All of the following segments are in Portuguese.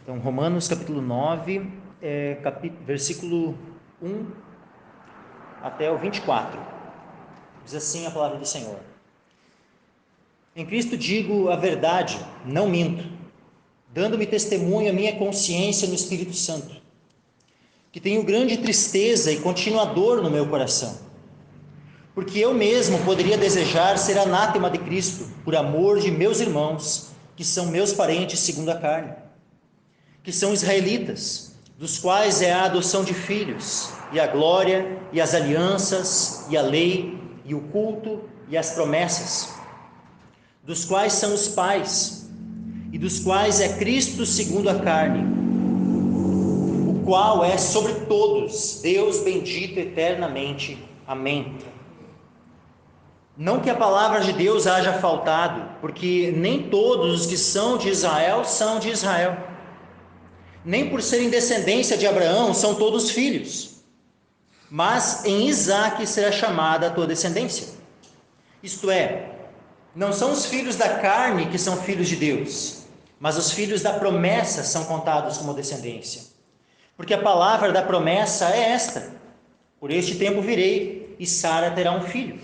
Então, Romanos capítulo 9, versículo 1 até o 24. Diz assim a palavra do Senhor. Em Cristo digo a verdade, não minto, dando-me testemunho a minha consciência no Espírito Santo, que tenho grande tristeza e contínua dor no meu coração, porque eu mesmo poderia desejar ser anátema de Cristo, por amor de meus irmãos, que são meus parentes segundo a carne, que são israelitas, dos quais é a adoção de filhos, e a glória, e as alianças, e a lei, e o culto, e as promessas, dos quais são os pais, e dos quais é Cristo segundo a carne, o qual é sobre todos, Deus bendito eternamente. Amém. Não que a palavra de Deus haja faltado, porque nem todos os que são de Israel são de Israel. Nem por serem descendência de Abraão são todos filhos, mas em Isaque será chamada a tua descendência. Isto é, não são os filhos da carne que são filhos de Deus, mas os filhos da promessa são contados como descendência. Porque a palavra da promessa é esta: por este tempo virei, e Sara terá um filho.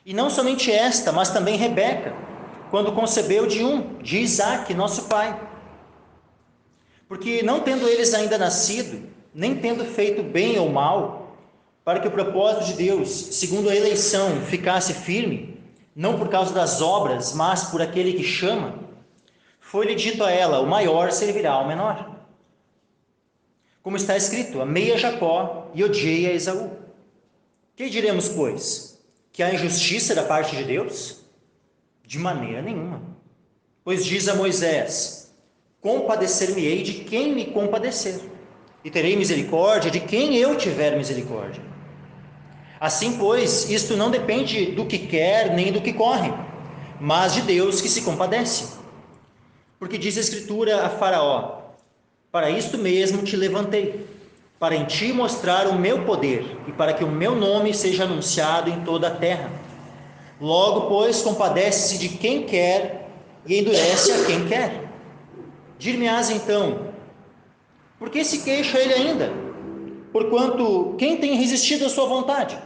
E não somente esta, mas também Rebeca, quando concebeu de Isaque, nosso pai. Porque não tendo eles ainda nascido, nem tendo feito bem ou mal, para que o propósito de Deus, segundo a eleição, ficasse firme, não por causa das obras, mas por aquele que chama, foi-lhe dito a ela: o maior servirá ao menor. Como está escrito: amei a Jacó e odiei a Esaú. Que diremos, pois? Que há injustiça da parte de Deus? De maneira nenhuma. Pois diz a Moisés: compadecer-me-ei de quem me compadecer, e terei misericórdia de quem eu tiver misericórdia. Assim, pois, isto não depende do que quer nem do que corre, mas de Deus que se compadece. Porque diz a Escritura a Faraó: para isto mesmo te levantei, para em ti mostrar o meu poder, e para que o meu nome seja anunciado em toda a terra. Logo, pois, compadece-se de quem quer e endurece a quem quer. Dir-me-ás então: por que se queixa ele ainda? Porquanto quem tem resistido à sua vontade?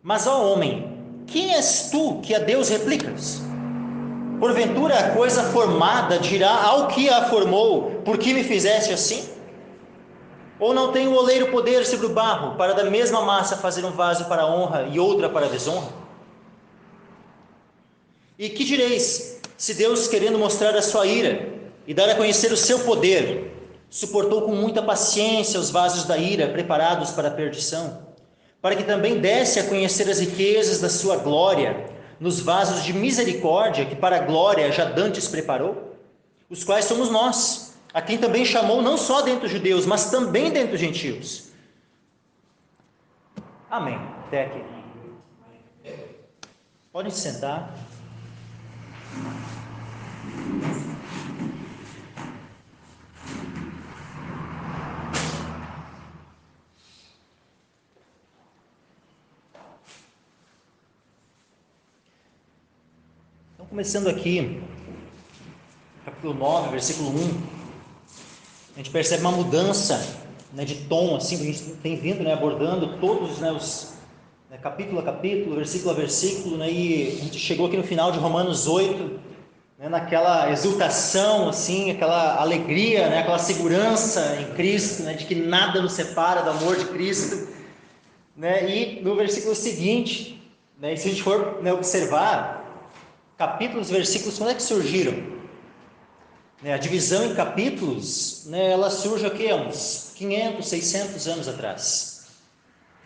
Mas, ó homem, quem és tu que a Deus replicas? Porventura a coisa formada dirá ao que a formou: por que me fizeste assim? Ou não tem o oleiro poder sobre o barro, para da mesma massa fazer um vaso para a honra e outra para a desonra? E que direis, se Deus, querendo mostrar a sua ira e dar a conhecer o seu poder, suportou com muita paciência os vasos da ira preparados para a perdição, para que também desse a conhecer as riquezas da sua glória nos vasos de misericórdia que para a glória já dantes preparou, os quais somos nós, a quem também chamou não só dentre os judeus, mas também dentre os gentios. Amém. Até aqui. Podem se sentar. Então, começando aqui, capítulo 9, versículo 1, a gente percebe uma mudança, né, de tom, assim, que a gente tem vindo, né, abordando todos, né, os, né, capítulo a capítulo, versículo a versículo, né, e a gente chegou aqui no final de Romanos 8, né, naquela exultação, assim, aquela alegria, né, aquela segurança em Cristo, né, de que nada nos separa do amor de Cristo, né, e no versículo seguinte, né, se a gente for, né, observar capítulos, versículos, quando é que surgiram? A divisão em capítulos, né, ela surge aqui há uns 500, 600 anos atrás.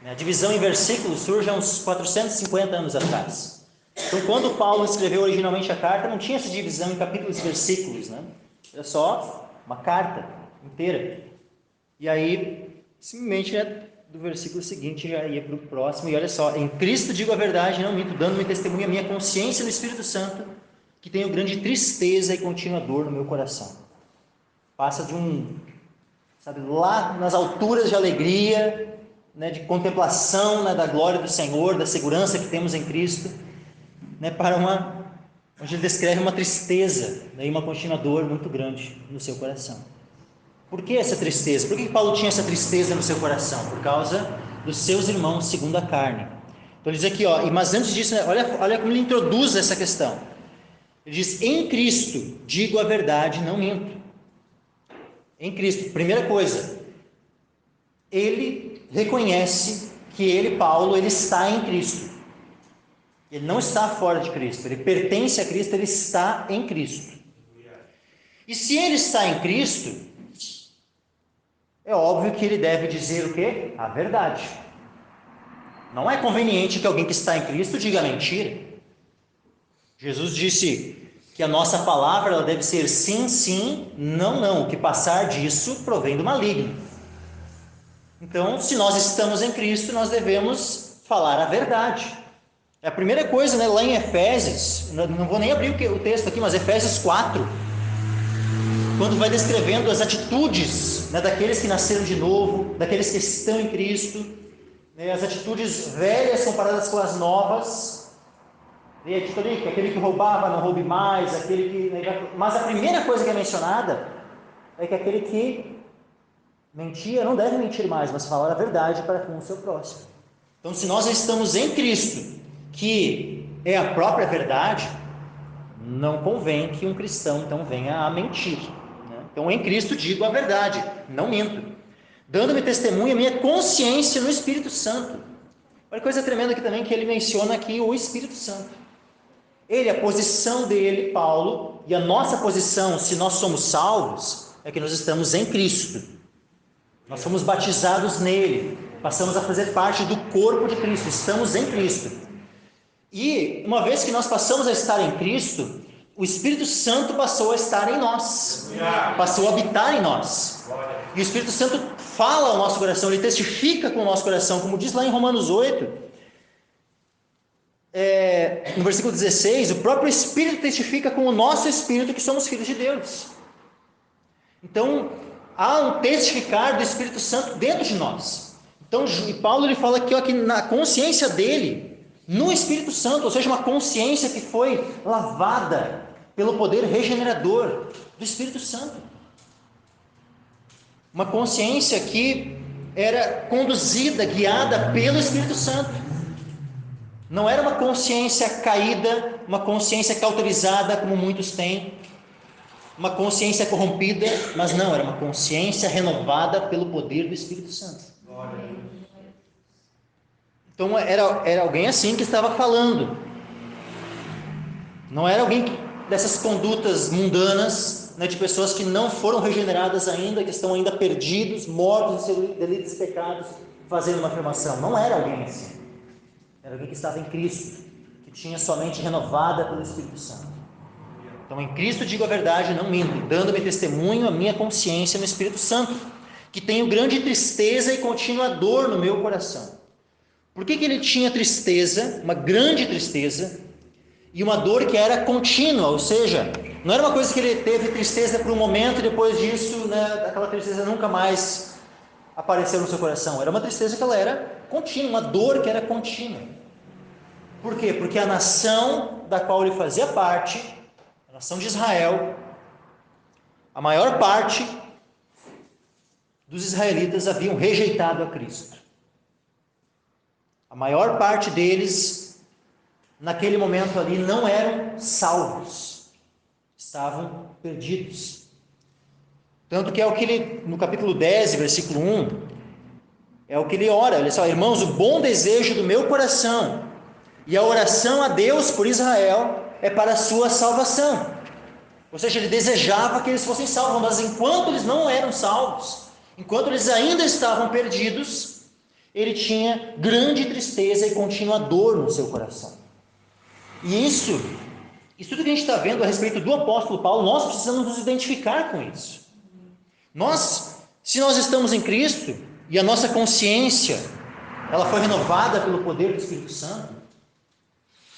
A divisão em versículos surge há uns 450 anos atrás. Então, quando Paulo escreveu originalmente a carta, não tinha essa divisão em capítulos e versículos, né? Era só uma carta inteira. E aí, simplesmente, né, do versículo seguinte já ia para o próximo. E olha só: em Cristo digo a verdade, não minto, dando-me testemunho a minha consciência no Espírito Santo, que tenho grande tristeza e contínua dor no meu coração. Passa de sabe, lá nas alturas de alegria, né, de contemplação, né, da glória do Senhor, da segurança que temos em Cristo, né, para uma onde ele descreve uma tristeza, e uma contínua dor muito grande no seu coração. Por que essa tristeza? Por que Paulo tinha essa tristeza no seu coração? Por causa dos seus irmãos segundo a carne. Então ele diz aqui, mas antes disso, olha como ele introduz essa questão. Ele diz, em Cristo digo a verdade, não minto. Em Cristo, primeira coisa, ele reconhece que ele, Paulo, ele está em Cristo. Ele não está fora de Cristo, ele pertence a Cristo, ele está em Cristo. E se ele está em Cristo, é óbvio que ele deve dizer o quê? A verdade. Não é conveniente que alguém que está em Cristo diga mentira. Jesus disse que a nossa palavra ela deve ser sim, sim, não, não. O que passar disso provém do maligno. Então, se nós estamos em Cristo, nós devemos falar a verdade. É a primeira coisa, lá em Efésios, não vou nem abrir o texto aqui, mas Efésios 4, quando vai descrevendo as atitudes daqueles que nasceram de novo, daqueles que estão em Cristo, as atitudes velhas comparadas com as novas, e aquele que roubava não roube mais, mas a primeira coisa que é mencionada é que aquele que mentia não deve mentir mais, mas falar a verdade para com o seu próximo. Então, se nós estamos em Cristo, que é a própria verdade, não convém que um cristão então venha a mentir. Então, em Cristo digo a verdade, não minto, dando-me testemunho a minha consciência no Espírito Santo. Olha que coisa tremenda aqui também, que ele menciona aqui o Espírito Santo. Ele, a posição dele, Paulo, e a nossa posição, se nós somos salvos, é que nós estamos em Cristo. Nós fomos batizados nele, passamos a fazer parte do corpo de Cristo, estamos em Cristo. E, uma vez que nós passamos a estar em Cristo, o Espírito Santo passou a estar em nós, passou a habitar em nós. E o Espírito Santo fala ao nosso coração, ele testifica com o nosso coração, como diz lá em Romanos 8, no versículo 16, o próprio Espírito testifica com o nosso Espírito que somos filhos de Deus. Então, há um testificar do Espírito Santo dentro de nós. Então, e Paulo ele fala aqui que na consciência dele, no Espírito Santo, ou seja, uma consciência que foi lavada pelo poder regenerador do Espírito Santo. Uma consciência que era conduzida, guiada pelo Espírito Santo. Não era uma consciência caída, uma consciência cauterizada, como muitos têm, uma consciência corrompida, mas não, era uma consciência renovada pelo poder do Espírito Santo. Então era alguém assim que estava falando. Não era alguém dessas condutas mundanas, de pessoas que não foram regeneradas ainda, que estão ainda perdidos, mortos em seus delitos e pecados, fazendo uma afirmação. Não era alguém assim. Era alguém que estava em Cristo, que tinha sua mente renovada pelo Espírito Santo. Então, em Cristo digo a verdade, não minto, dando-me testemunho a minha consciência no Espírito Santo, que tenho grande tristeza e contínua dor no meu coração. Por que ele tinha tristeza, uma grande tristeza, e uma dor que era contínua, ou seja, não era uma coisa que ele teve tristeza por um momento e depois disso, aquela tristeza nunca mais apareceu no seu coração. Era uma tristeza que ela era contínua, uma dor que era contínua. Por quê? Porque a nação da qual ele fazia parte, a nação de Israel, a maior parte dos israelitas haviam rejeitado a Cristo. A maior parte deles, naquele momento ali, não eram salvos, estavam perdidos. Tanto que é o que ele, no capítulo 10, versículo 1, é o que ele ora, olha só, irmãos, o bom desejo do meu coração e a oração a Deus por Israel é para a sua salvação. Ou seja, ele desejava que eles fossem salvos, mas enquanto eles não eram salvos, enquanto eles ainda estavam perdidos, ele tinha grande tristeza e contínua dor no seu coração. E isso tudo que a gente está vendo a respeito do apóstolo Paulo, nós precisamos nos identificar com isso. Se nós estamos em Cristo, e a nossa consciência, ela foi renovada pelo poder do Espírito Santo,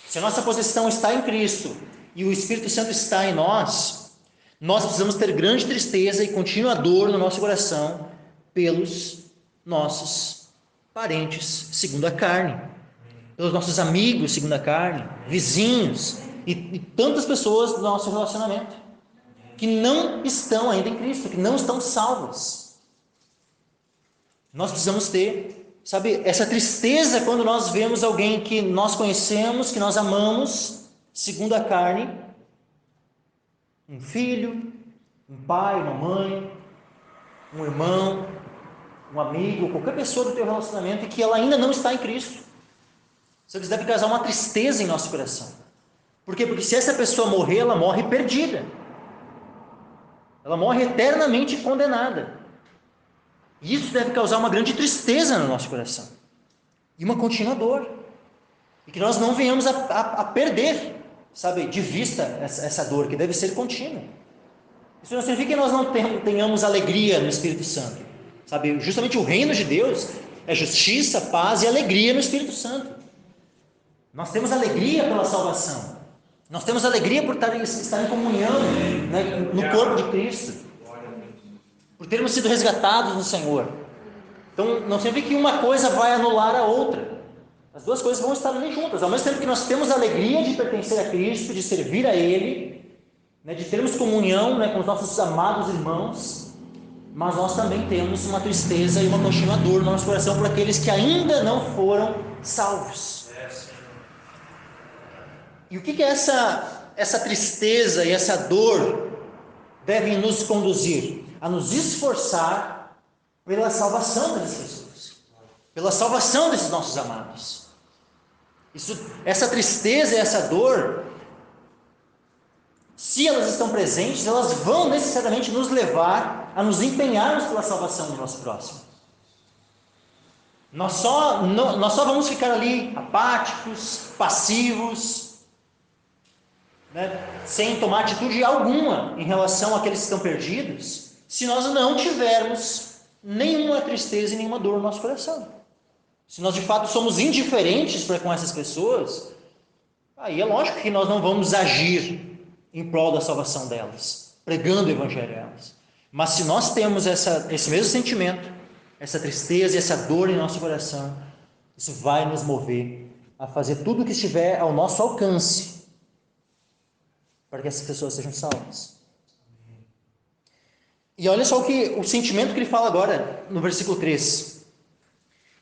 se a nossa posição está em Cristo, e o Espírito Santo está em nós precisamos ter grande tristeza e contínua dor no nosso coração, pelos nossos parentes segundo a carne, pelos nossos amigos segundo a carne, vizinhos, e tantas pessoas do nosso relacionamento que não estão ainda em Cristo, que não estão salvas. Nós precisamos ter, sabe, essa tristeza quando nós vemos alguém que nós conhecemos, que nós amamos, segundo a carne, um filho, um pai, uma mãe, um irmão, um amigo, qualquer pessoa do teu relacionamento, e que ela ainda não está em Cristo. Isso deve causar uma tristeza em nosso coração. Por quê? Porque se essa pessoa morrer, ela morre perdida. Ela morre eternamente condenada. E isso deve causar uma grande tristeza no nosso coração. E uma contínua dor. E que nós não venhamos a perder, sabe, de vista essa dor, que deve ser contínua. Isso não significa que nós não tenhamos alegria no Espírito Santo. Sabe, justamente o reino de Deus é justiça, paz e alegria no Espírito Santo. Nós temos alegria pela salvação. Nós temos alegria por estar em comunhão, né, no corpo de Cristo. Por termos sido resgatados no Senhor. Então, não significa que uma coisa vai anular a outra. As duas coisas vão estar ali juntas. Ao mesmo tempo que nós temos a alegria de pertencer a Cristo, de servir a Ele, né, de termos comunhão, né, com os nossos amados irmãos, mas nós também temos uma tristeza e uma contínua dor no nosso coração por aqueles que ainda não foram salvos. E o que essa tristeza e essa dor devem nos conduzir? A nos esforçar pela salvação dessas pessoas, pela salvação desses nossos amados. Essa tristeza e essa dor, se elas estão presentes, elas vão necessariamente nos levar a nos empenharmos pela salvação do nosso próximo. Nós só vamos ficar ali apáticos, passivos, né, sem tomar atitude alguma em relação àqueles que estão perdidos, se nós não tivermos nenhuma tristeza e nenhuma dor no nosso coração. Se nós de fato somos indiferentes para com essas pessoas, aí é lógico que nós não vamos agir em prol da salvação delas, pregando o evangelho a elas. Mas se nós temos esse mesmo sentimento, essa tristeza e essa dor em nosso coração, isso vai nos mover a fazer tudo o que estiver ao nosso alcance para que essas pessoas sejam salvas. E olha só o sentimento que ele fala agora no versículo 3.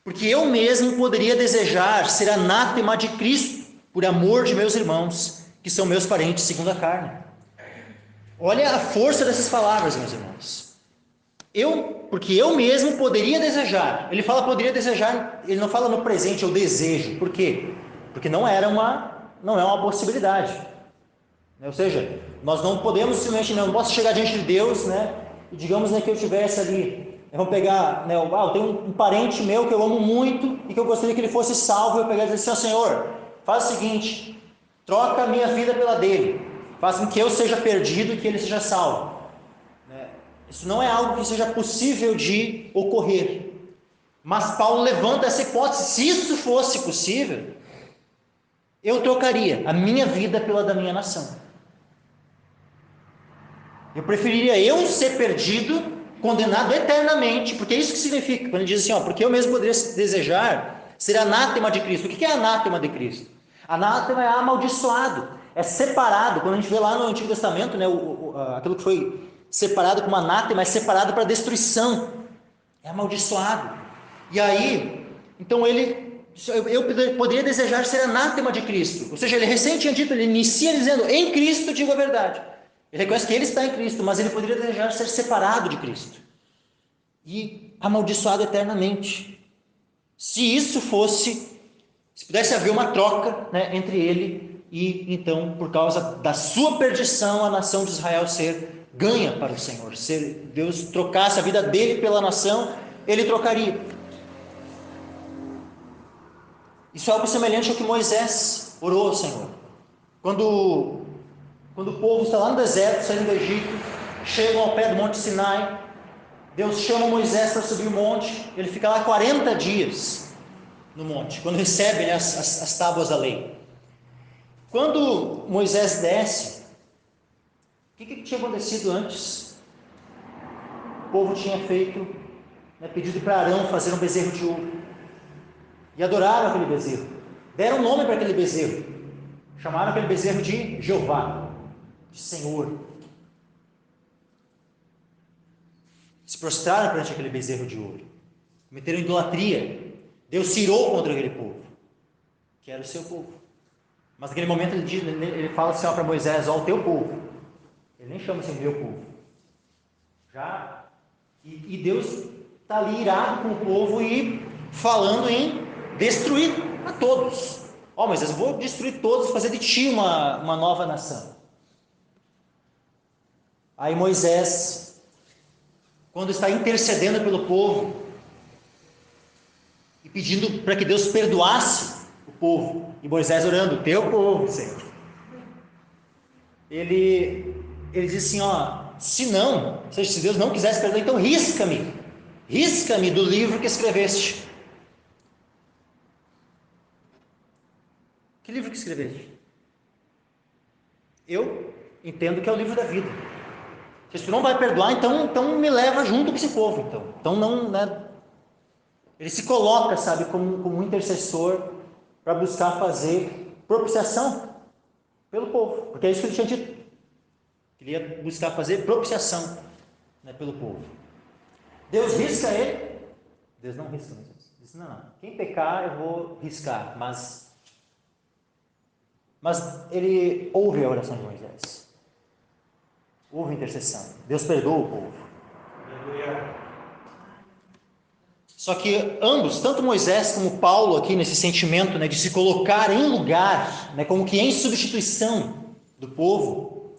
Porque eu mesmo poderia desejar ser anátema de Cristo, por amor de meus irmãos, que são meus parentes segundo a carne. Olha a força dessas palavras, meus irmãos. Porque eu mesmo poderia desejar. Ele fala poderia desejar, ele não fala no presente, eu desejo. Por quê? Porque não é uma possibilidade. Ou seja, nós não podemos simplesmente, não posso chegar diante de Deus, né? E digamos, né, que eu estivesse ali, vamos pegar, né, eu tenho um parente meu que eu amo muito e que eu gostaria que ele fosse salvo, eu pegar e dizer assim, Senhor, faz o seguinte, troca a minha vida pela dele, faz com que eu seja perdido e que ele seja salvo. Isso não é algo que seja possível de ocorrer, mas Paulo levanta essa hipótese, se isso fosse possível, eu trocaria a minha vida pela da minha nação. Eu preferiria eu ser perdido, condenado eternamente, porque é isso que significa, quando ele diz assim, porque eu mesmo poderia desejar ser anátema de Cristo. O que é anátema de Cristo? Anátema é amaldiçoado, é separado. Quando a gente vê lá no Antigo Testamento, né, aquilo que foi separado como anátema é separado para destruição, é amaldiçoado. E aí, então eu poderia desejar ser anátema de Cristo, ou seja, ele recém tinha dito, ele inicia dizendo, em Cristo digo a verdade. Ele reconhece que ele está em Cristo, mas ele poderia desejar ser separado de Cristo e amaldiçoado eternamente. Se pudesse haver uma troca, né, entre ele e, então, por causa da sua perdição, a nação de Israel ser ganha para o Senhor. Se Deus trocasse a vida dele pela nação, ele trocaria. Isso é algo semelhante ao que Moisés orou ao Senhor. Quando o povo está lá no deserto, saindo do Egito, chegam ao pé do Monte Sinai, Deus chama Moisés para subir o monte, ele fica lá 40 dias no monte, quando recebe, né, as tábuas da lei. Quando Moisés desce, o que tinha acontecido antes? O povo tinha feito, né, pedido para Arão fazer um bezerro de ouro, e adoraram aquele bezerro, deram nome para aquele bezerro, Chamaram aquele bezerro de Jeová, de Senhor. Se prostraram perante aquele bezerro de ouro. Cometeram idolatria. Deus se irou contra aquele povo, que era o seu povo. Mas naquele momento ele fala assim para Moisés: ó, o teu povo. Ele nem chama assim o meu povo. E Deus está ali irado com o povo e falando em destruir a todos. Ó, Moisés, eu vou destruir todos, fazer de ti uma nova nação. Aí Moisés, quando está intercedendo pelo povo e pedindo para que Deus perdoasse o povo, e Moisés orando: teu povo, Senhor. Ele diz assim, ó: se Deus não quisesse perdoar, então risca-me do livro que escreveste. Que livro que escreveste? Eu entendo que é o livro da vida. Se tu não vai perdoar, então me leva junto com esse povo. Então não, né? Ele se coloca, sabe, como um intercessor para buscar fazer propiciação pelo povo, porque é isso que ele tinha dito. Queria buscar fazer propiciação, né, pelo povo. Deus risca ele? Deus não risca. Diz: não. Quem pecar eu vou riscar, mas ele ouve a oração de Moisés. Houve intercessão. Deus perdoa o povo. Só que ambos, tanto Moisés como Paulo aqui nesse sentimento, né, de se colocar em lugar, né, como que em substituição do povo,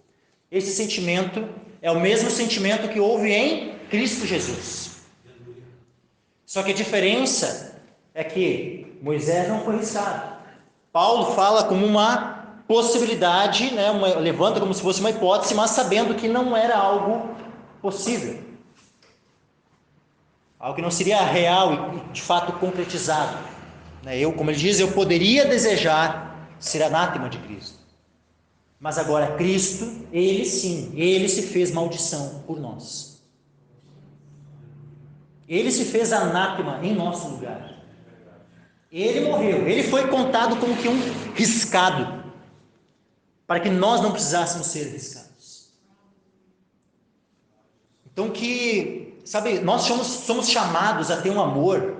esse sentimento é o mesmo sentimento que houve em Cristo Jesus. Só que a diferença é que Moisés não foi riscado. Paulo fala como uma possibilidade, né, levanta como se fosse uma hipótese, mas sabendo que não era algo possível. Algo que não seria real e de fato concretizado. Como ele diz, eu poderia desejar ser anátema de Cristo. Mas agora Cristo, ele sim, ele se fez maldição por nós. Ele se fez anátema em nosso lugar. Ele morreu, ele foi contado como que um riscado, para que nós não precisássemos ser riscados. Então nós somos chamados a ter um amor,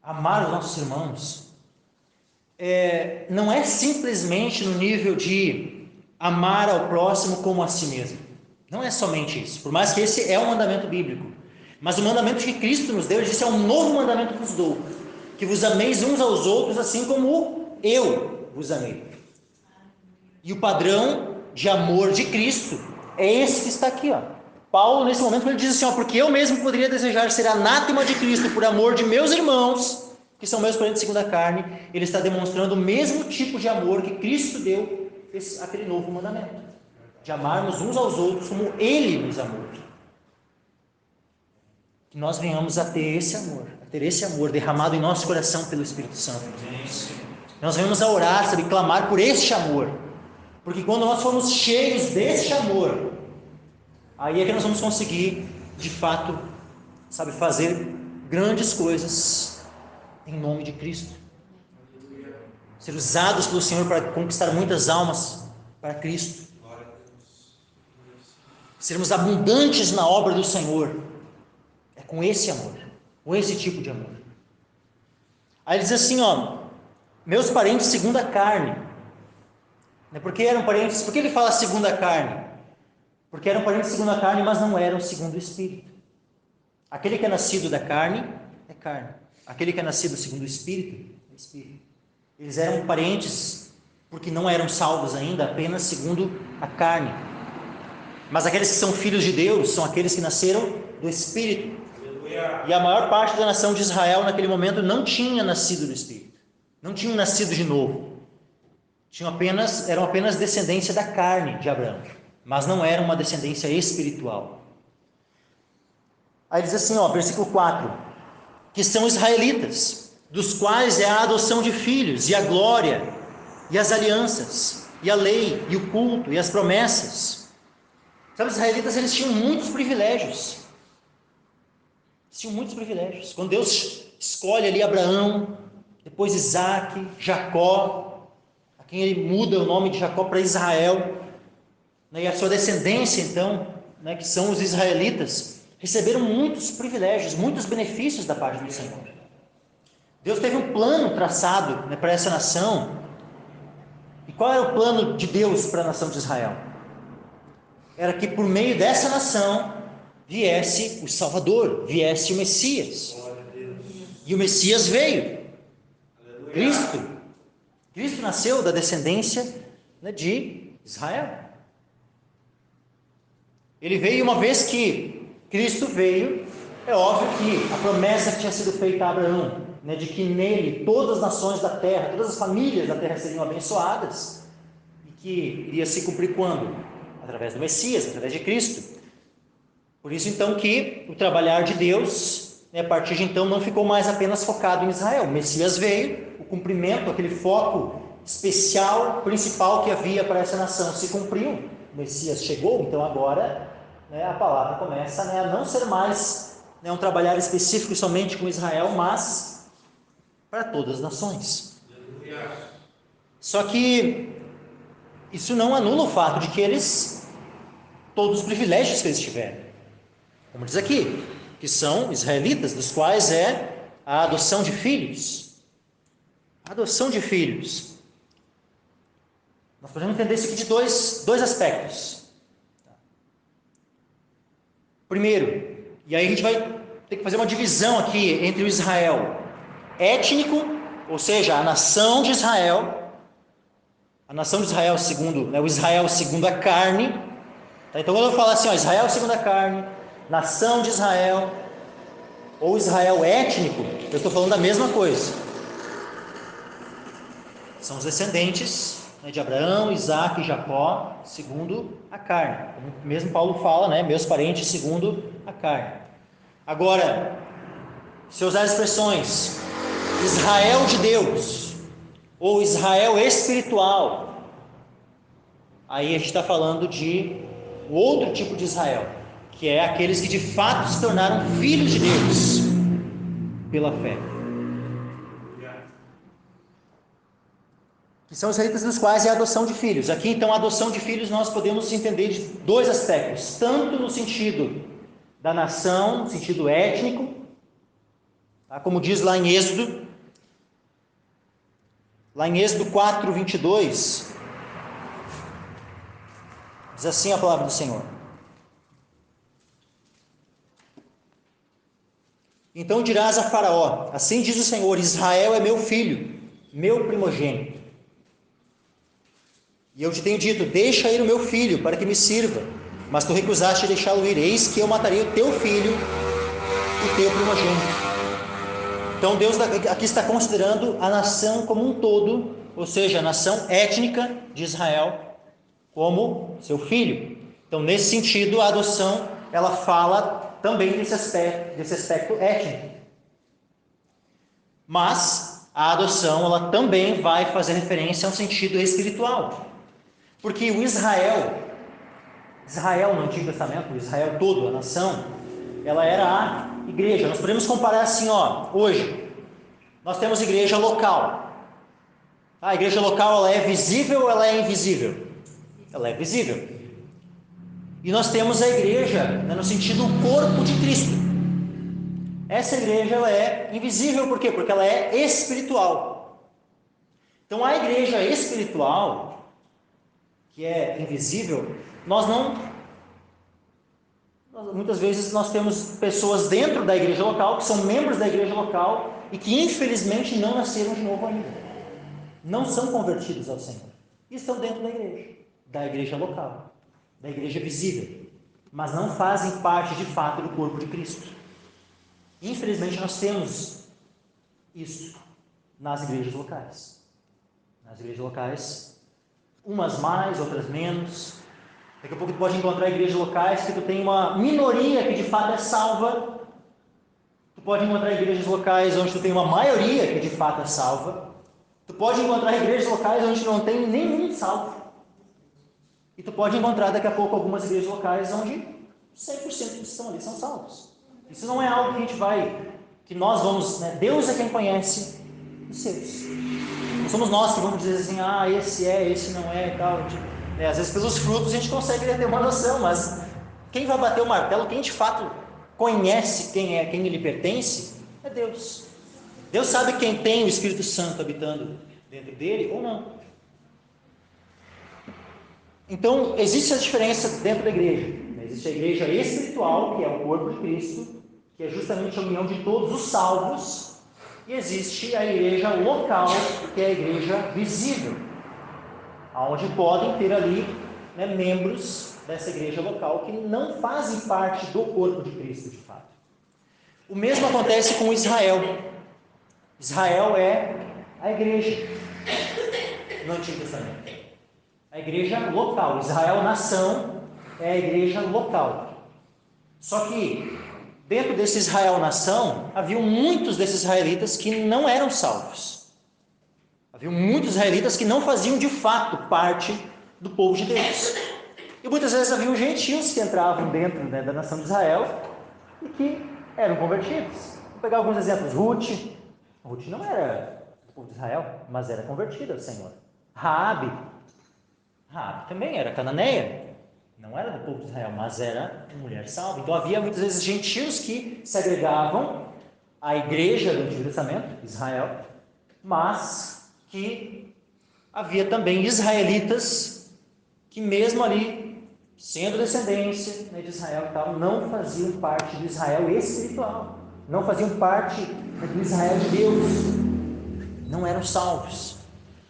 amar os nossos irmãos. Não é simplesmente no nível de amar ao próximo como a si mesmo. Não é somente isso, por mais que esse é um mandamento bíblico. Mas o mandamento que Cristo nos deu, ele disse: é um novo mandamento que vos dou, que vos ameis uns aos outros assim como eu vos amei. E o padrão de amor de Cristo é esse que está aqui, ó. Paulo, nesse momento, ele diz assim: porque eu mesmo poderia desejar ser anátema de Cristo por amor de meus irmãos, que são meus parentes segundo a carne. Ele está demonstrando o mesmo tipo de amor que Cristo deu, aquele novo mandamento, de amarmos uns aos outros como Ele nos amou. Que nós venhamos a ter esse amor derramado em nosso coração pelo Espírito Santo. Nós venhamos a orar, sabe, clamar por este amor, porque quando nós formos cheios deste amor, aí é que nós vamos conseguir, de fato, sabe, fazer grandes coisas em nome de Cristo, ser usados pelo Senhor para conquistar muitas almas para Cristo, sermos abundantes na obra do Senhor. É com esse amor, com esse tipo de amor. Aí ele diz assim, ó: meus parentes segundo a carne. Por que eram parentes? Por que ele fala segundo a carne? Porque eram parentes segundo a carne, mas não eram segundo o Espírito. Aquele que é nascido da carne é carne. Aquele que é nascido segundo o Espírito é Espírito. Eles eram parentes porque não eram salvos ainda, apenas segundo a carne. Mas aqueles que são filhos de Deus são aqueles que nasceram do Espírito. E a maior parte da nação de Israel naquele momento não tinha nascido do Espírito, não tinham nascido de novo, eram apenas descendência da carne de Abraão, mas não eram uma descendência espiritual. Aí diz assim, ó, versículo 4: que são israelitas, dos quais é a adoção de filhos, e a glória, e as alianças, e a lei, e o culto, e as promessas. Sabe, os israelitas, eles tinham muitos privilégios. Quando Deus escolhe ali Abraão, depois Isaac, Jacó, quem ele muda o nome de Jacó para Israel, né, e a sua descendência, então, né, que são os israelitas, receberam muitos privilégios, muitos benefícios da parte do Senhor. Deus teve um plano traçado, né, para essa nação. E qual era o plano de Deus para a nação de Israel? Era que por meio dessa nação viesse o Salvador, viesse o Messias. E o Messias veio. Cristo nasceu da descendência, né, de Israel. Ele veio, uma vez que Cristo veio, é óbvio que a promessa que tinha sido feita a Abraão, né, de que nele todas as nações da terra, todas as famílias da terra seriam abençoadas, e que iria se cumprir quando? Através do Messias, através de Cristo. Por isso então que o trabalhar de Deus, né, a partir de então, não ficou mais apenas focado em Israel. O Messias veio, o cumprimento, aquele foco especial, principal que havia para essa nação se cumpriu. O Messias chegou, então agora, né, a palavra começa, né, a não ser mais, né, um trabalhar específico somente com Israel, mas para todas as nações. Só que isso não anula o fato de que eles, todos os privilégios que eles tiveram, como diz aqui, que são israelitas, dos quais é a adoção de filhos. A adoção de filhos. Nós podemos entender isso aqui de dois aspectos. Primeiro, e aí a gente vai ter que fazer uma divisão aqui entre o Israel étnico, ou seja, a nação de Israel segundo, né, o Israel segundo a carne. Tá? Então quando eu falar assim, ó, Israel segundo a carne, nação de Israel, ou Israel étnico, eu estou falando da mesma coisa. São os descendentes, né, de Abraão, Isaac e Jacó, segundo a carne. Como mesmo Paulo fala, né, meus parentes segundo a carne. Agora, se eu usar as expressões Israel de Deus, ou Israel espiritual, aí a gente está falando de outro tipo de Israel, que é aqueles que de fato se tornaram filhos de Deus pela fé. Que são os israelitas dos quais é a adoção de filhos. Aqui então a adoção de filhos nós podemos entender de dois aspectos, tanto no sentido da nação, no sentido étnico, tá? Como diz lá em Êxodo 4:22, diz assim a palavra do Senhor: então dirás a Faraó, assim diz o Senhor, Israel é meu filho, meu primogênito. E eu te tenho dito, deixa ir o meu filho, para que me sirva. Mas tu recusaste deixá-lo ir, eis que eu matarei o teu filho, o teu primogênito. Então Deus aqui está considerando a nação como um todo, ou seja, a nação étnica de Israel, como seu filho. Então nesse sentido, a adoção, ela fala também desse aspecto étnico. Mas a adoção, ela também vai fazer referência a um sentido espiritual. Porque o Israel no Antigo Testamento, o Israel todo, a nação, ela era a igreja. Nós podemos comparar assim, ó, hoje, nós temos igreja local. A igreja local, ela é visível ou ela é invisível? Ela é visível. E nós temos a igreja, né, no sentido corpo de Cristo. Essa igreja, ela é invisível, por quê? Porque ela é espiritual. Então, a igreja espiritual, que é invisível, muitas vezes nós temos pessoas dentro da igreja local, que são membros da igreja local, e que infelizmente não nasceram de novo ainda, não são convertidos ao Senhor, e estão dentro da igreja local, da igreja visível, mas não fazem parte de fato do corpo de Cristo. Infelizmente nós temos isso nas igrejas locais. Nas igrejas locais, umas mais, outras menos. Daqui a pouco tu pode encontrar igrejas locais que tu tem uma minoria que de fato é salva. Tu pode encontrar igrejas locais onde tu tem uma maioria que de fato é salva. Tu pode encontrar igrejas locais onde não tem nenhum salvo. E tu pode encontrar daqui a pouco algumas igrejas locais onde 100% que estão ali são salvos. Isso não é algo que nós vamos, né? Deus é quem conhece os seus. somos nós que vamos dizer assim, esse é, esse não é e tal. Às vezes pelos frutos a gente consegue ter uma noção, mas quem vai bater o martelo, quem de fato conhece quem é, quem ele pertence, é Deus. Deus sabe quem tem o Espírito Santo habitando dentro dele ou não. Então, existe essa diferença dentro da igreja. Existe a igreja espiritual, que é o corpo de Cristo, que é justamente a união de todos os salvos, e existe a igreja local, que é a igreja visível, onde podem ter ali, membros dessa igreja local que não fazem parte do corpo de Cristo, de fato. O mesmo acontece com Israel. Israel é a igreja no Antigo Testamento. A igreja local. Israel, nação, é a igreja local. Só que, dentro desse Israel, nação, haviam muitos desses israelitas que não eram salvos. Havia muitos israelitas que não faziam de fato parte do povo de Deus. E muitas vezes haviam gentios que entravam dentro da nação de Israel e que eram convertidos. Vou pegar alguns exemplos. Ruth não era do povo de Israel, mas era convertida ao Senhor. Raabe também era cananeia, não era do povo de Israel, mas era uma mulher salva. Então havia muitas vezes gentios que se agregavam à igreja do Antigo Testamento, Israel, mas que havia também israelitas que mesmo ali, sendo descendência de Israel e tal, não faziam parte do Israel espiritual, não faziam parte do Israel de Deus, não eram salvos.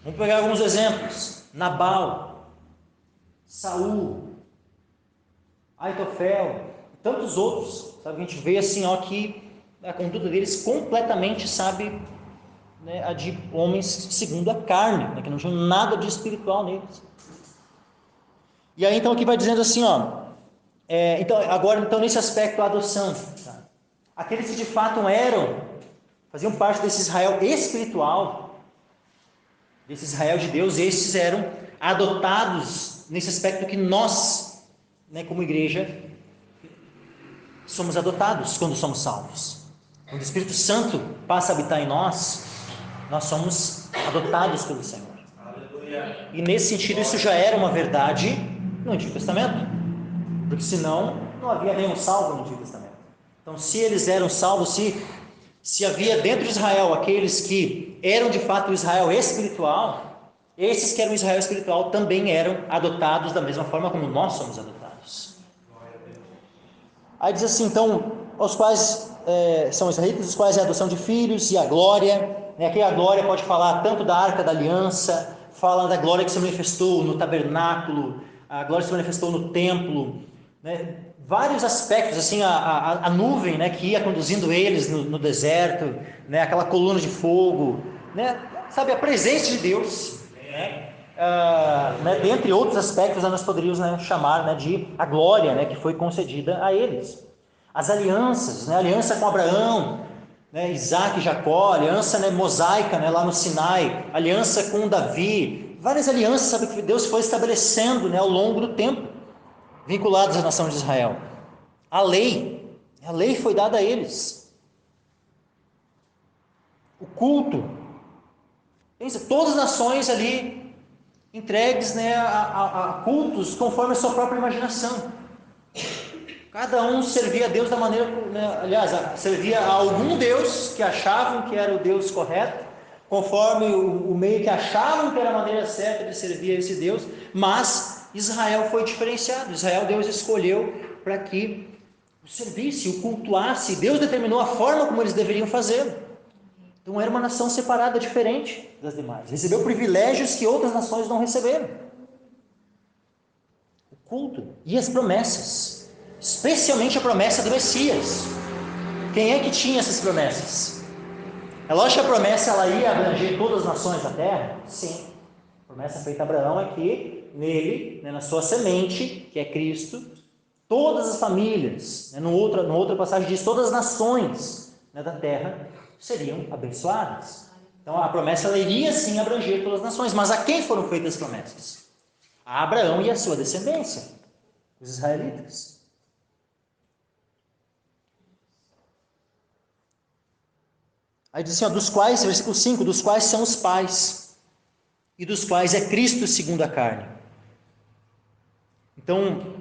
Vamos pegar alguns exemplos. Nabal, Saul, Aitofel, tantos outros, sabe? A gente vê assim, que a conduta deles completamente, a de homens segundo a carne, que não tinham nada de espiritual neles. E aí então aqui vai dizendo assim, então nesse aspecto a adoção, tá? Aqueles que de fato faziam parte desse Israel espiritual, desse Israel de Deus, esses eram adotados nesse aspecto que nós, como igreja, somos adotados quando somos salvos. Quando o Espírito Santo passa a habitar em nós, nós somos adotados pelo Senhor. Aleluia. E nesse sentido isso já era uma verdade no Antigo Testamento, porque senão não havia nenhum salvo no Antigo Testamento. Então, se eles eram salvos, se havia dentro de Israel aqueles que eram de fato o Israel espiritual, esses que eram o Israel espiritual também eram adotados da mesma forma como nós somos adotados. Aí diz assim, então, os quais são israelitas, os quais é a adoção de filhos e a glória. Aqui a glória pode falar tanto da Arca da Aliança, fala da glória que se manifestou no tabernáculo, a glória que se manifestou no templo, vários aspectos, assim, a nuvem, que ia conduzindo eles no deserto, aquela coluna de fogo, a presença de Deus, dentre outros aspectos, nós poderíamos chamar de a glória que foi concedida a eles. As alianças, a aliança com Abraão, Isaac e Jacó, aliança mosaica lá no Sinai, aliança com Davi, várias alianças que Deus foi estabelecendo ao longo do tempo, vinculadas à nação de Israel. A lei foi dada a eles. O culto, pensa, todas as nações ali entregues a cultos conforme a sua própria imaginação. Cada um servia a Deus da maneira, servia a algum Deus que achavam que era o Deus correto, conforme o meio que achavam que era a maneira certa de servir a esse Deus, mas Israel foi diferenciado. Israel, Deus escolheu para que o servisse, o cultuasse. Deus determinou a forma como eles deveriam fazê-lo. Então era uma nação separada, diferente das demais. Recebeu privilégios que outras nações não receberam. O culto e as promessas, especialmente a promessa do Messias. Quem é que tinha essas promessas? É lógico que a promessa ela ia abranger todas as nações da terra? Sim. A promessa feita a Abraão é que nele, na sua semente, que é Cristo, todas as famílias, no outra passagem diz, todas as nações da terra seriam abençoadas. Então a promessa ela iria sim abranger todas as nações, mas a quem foram feitas as promessas? A Abraão e a sua descendência, os israelitas. Aí diz assim, dos quais, versículo 5, dos quais são os pais. e dos quais é Cristo segundo a carne. Então,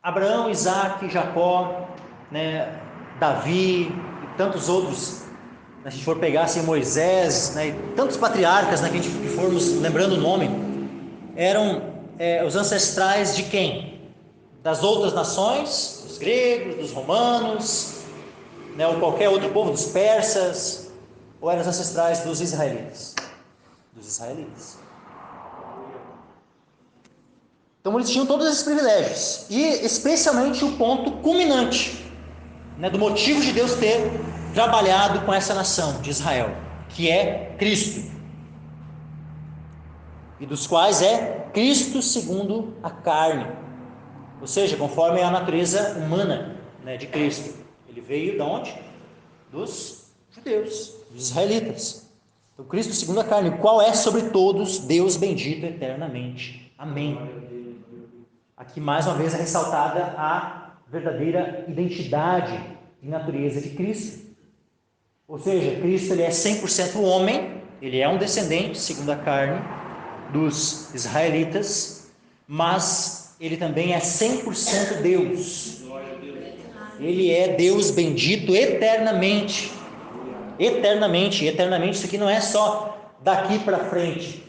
Abraão, Isaac, Jacó, né, Davi e tantos outros, se a gente for pegar assim, Moisés, né, e tantos patriarcas, né, que a gente formos lembrando o nome, eram os ancestrais de quem? Das outras nações, dos gregos, dos romanos, né, ou qualquer outro povo, dos persas, ou eram os ancestrais dos israelitas? Dos israelitas. Então eles tinham todos esses privilégios, e especialmente o ponto culminante, né, do motivo de Deus ter trabalhado com essa nação de Israel, que é Cristo, e dos quais é Cristo segundo a carne, ou seja, conforme a natureza humana, né, de Cristo. Ele veio de onde? Dos judeus, dos israelitas. Então Cristo segundo a carne, qual é sobre todos Deus bendito eternamente. Amém. Aqui mais uma vez é ressaltada a verdadeira identidade e natureza de Cristo. Ou seja, Cristo ele é 100% homem, ele é um descendente, segundo a carne, dos israelitas, mas ele também é 100% Deus. Ele é Deus bendito eternamente. Eternamente, eternamente, isso aqui não é só daqui para frente.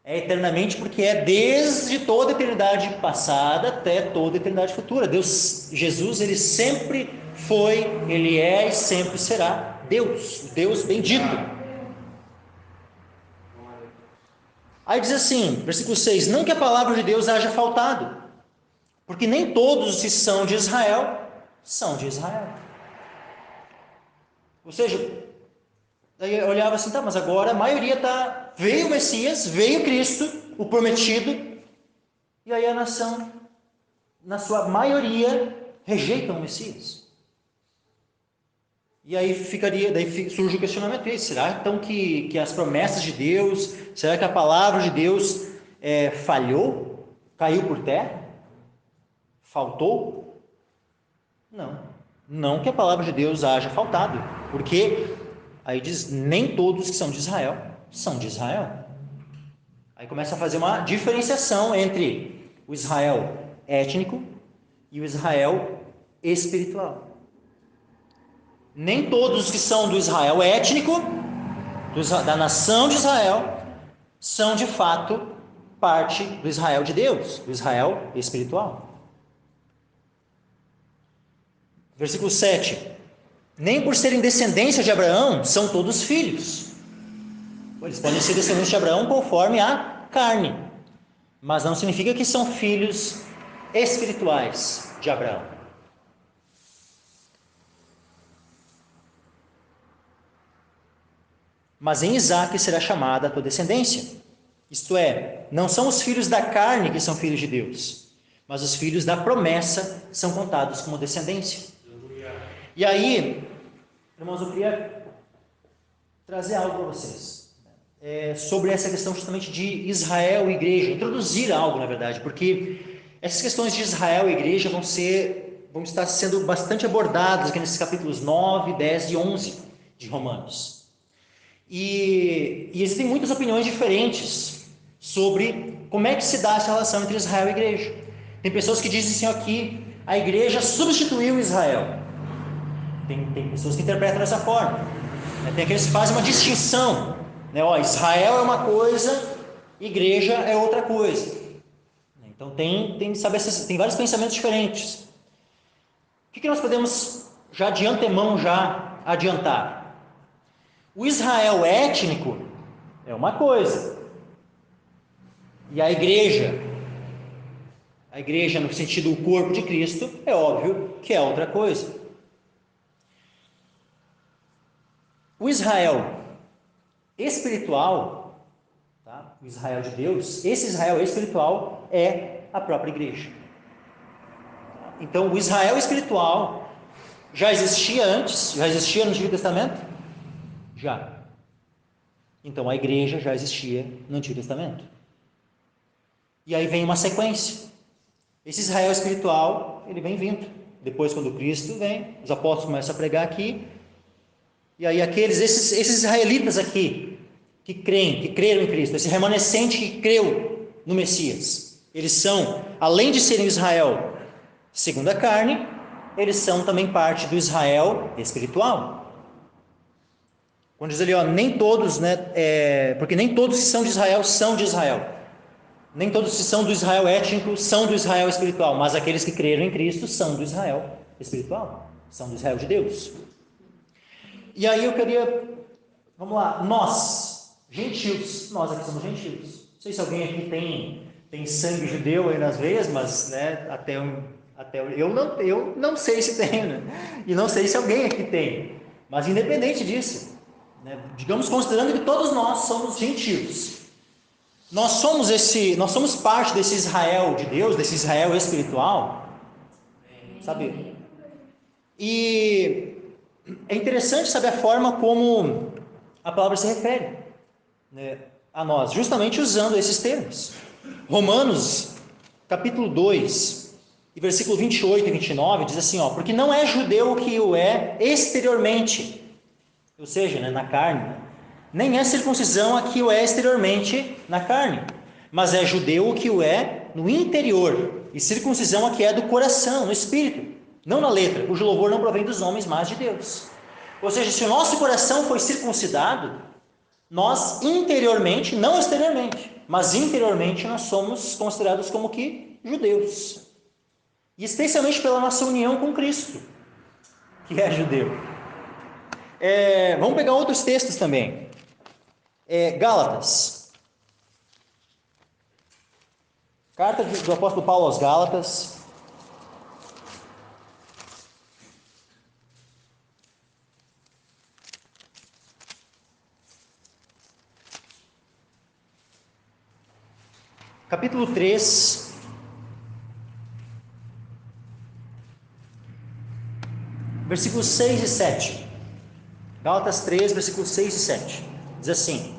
É eternamente porque é desde toda a eternidade passada até toda a eternidade futura. Deus, Jesus, ele sempre foi, ele é e sempre será Deus, o Deus bendito. Aí diz assim, versículo 6: não que a palavra de Deus haja faltado, porque nem todos os que são de Israel são de Israel. Ou seja, daí eu olhava assim, tá, mas agora a maioria está, veio o Messias, veio Cristo, o prometido, e aí a nação, na sua maioria, rejeita o Messias. E aí daí surge o questionamento, será então que as promessas de Deus, será que a palavra de Deus falhou? Caiu por terra? Faltou? Não que a palavra de Deus haja faltado, porque aí diz, nem todos que são de Israel, são de Israel. Aí começa a fazer uma diferenciação entre o Israel étnico e o Israel espiritual. Nem todos os que são do Israel étnico, da nação de Israel, são de fato parte do Israel de Deus, do Israel espiritual. Versículo 7: nem por serem descendência de Abraão são todos filhos. Eles podem ser descendentes de Abraão conforme a carne, mas não significa que são filhos espirituais de Abraão. Mas em Isaque será chamada a tua descendência. Isto é, não são os filhos da carne que são filhos de Deus, mas os filhos da promessa são contados como descendência. E aí, irmãos, eu queria trazer algo para vocês, sobre essa questão justamente de Israel e igreja, introduzir algo, na verdade, porque essas questões de Israel e igreja vão estar sendo bastante abordadas aqui nesses capítulos 9, 10 e 11 de Romanos. E existem muitas opiniões diferentes sobre como é que se dá essa relação entre Israel e igreja. Tem pessoas que dizem assim, que a igreja substituiu Israel. Tem pessoas que interpretam dessa forma. Tem aqueles que fazem uma distinção. Israel é uma coisa, igreja é outra coisa. Então tem vários pensamentos diferentes. O que nós podemos já de antemão adiantar? O Israel étnico é uma coisa, e a igreja no sentido do corpo de Cristo, é óbvio que é outra coisa. O Israel espiritual, o Israel de Deus, esse Israel espiritual é a própria igreja. Então o Israel espiritual já existia antes, já existia no Antigo Testamento? Já. Então a igreja já existia no Antigo Testamento. E aí vem uma sequência. Esse Israel espiritual, ele vem vindo. Depois, quando Cristo vem, os apóstolos começam a pregar aqui. E aí esses israelitas aqui, que creram em Cristo, esse remanescente que creu no Messias, eles são, além de serem Israel segundo a carne, eles são também parte do Israel espiritual. Quando diz ali, nem todos, porque nem todos que são de Israel são de Israel. Nem todos que são do Israel étnico são do Israel espiritual, mas aqueles que creram em Cristo são do Israel espiritual, são do Israel de Deus. E aí eu queria, vamos lá, nós, gentios, nós aqui somos gentios. Não sei se alguém aqui tem sangue judeu aí nas veias, mas eu não sei se tem, né? E não sei se alguém aqui tem. Mas independente disso, digamos, considerando que todos nós somos gentios, nós somos parte desse Israel de Deus, desse Israel espiritual, sabe? E é interessante saber a forma como a palavra se refere, a nós, justamente usando esses termos. Romanos, capítulo 2, e versículo 28 e 29, diz assim, porque não é judeu que o é exteriormente, ou seja, na carne, nem é circuncisão a que o é exteriormente na carne, mas é judeu o que o é no interior, e circuncisão a que é do coração, no espírito, não na letra, cujo louvor não provém dos homens, mas de Deus. Ou seja, se o nosso coração foi circuncidado, nós interiormente, não exteriormente, mas interiormente nós somos considerados como que judeus. E especialmente pela nossa união com Cristo, que é judeu. Vamos pegar outros textos também. Gálatas. Carta do apóstolo Paulo aos Gálatas. Capítulo 3. Versículos 6 e 7. Gálatas 3, versículos 6 e 7. Diz assim: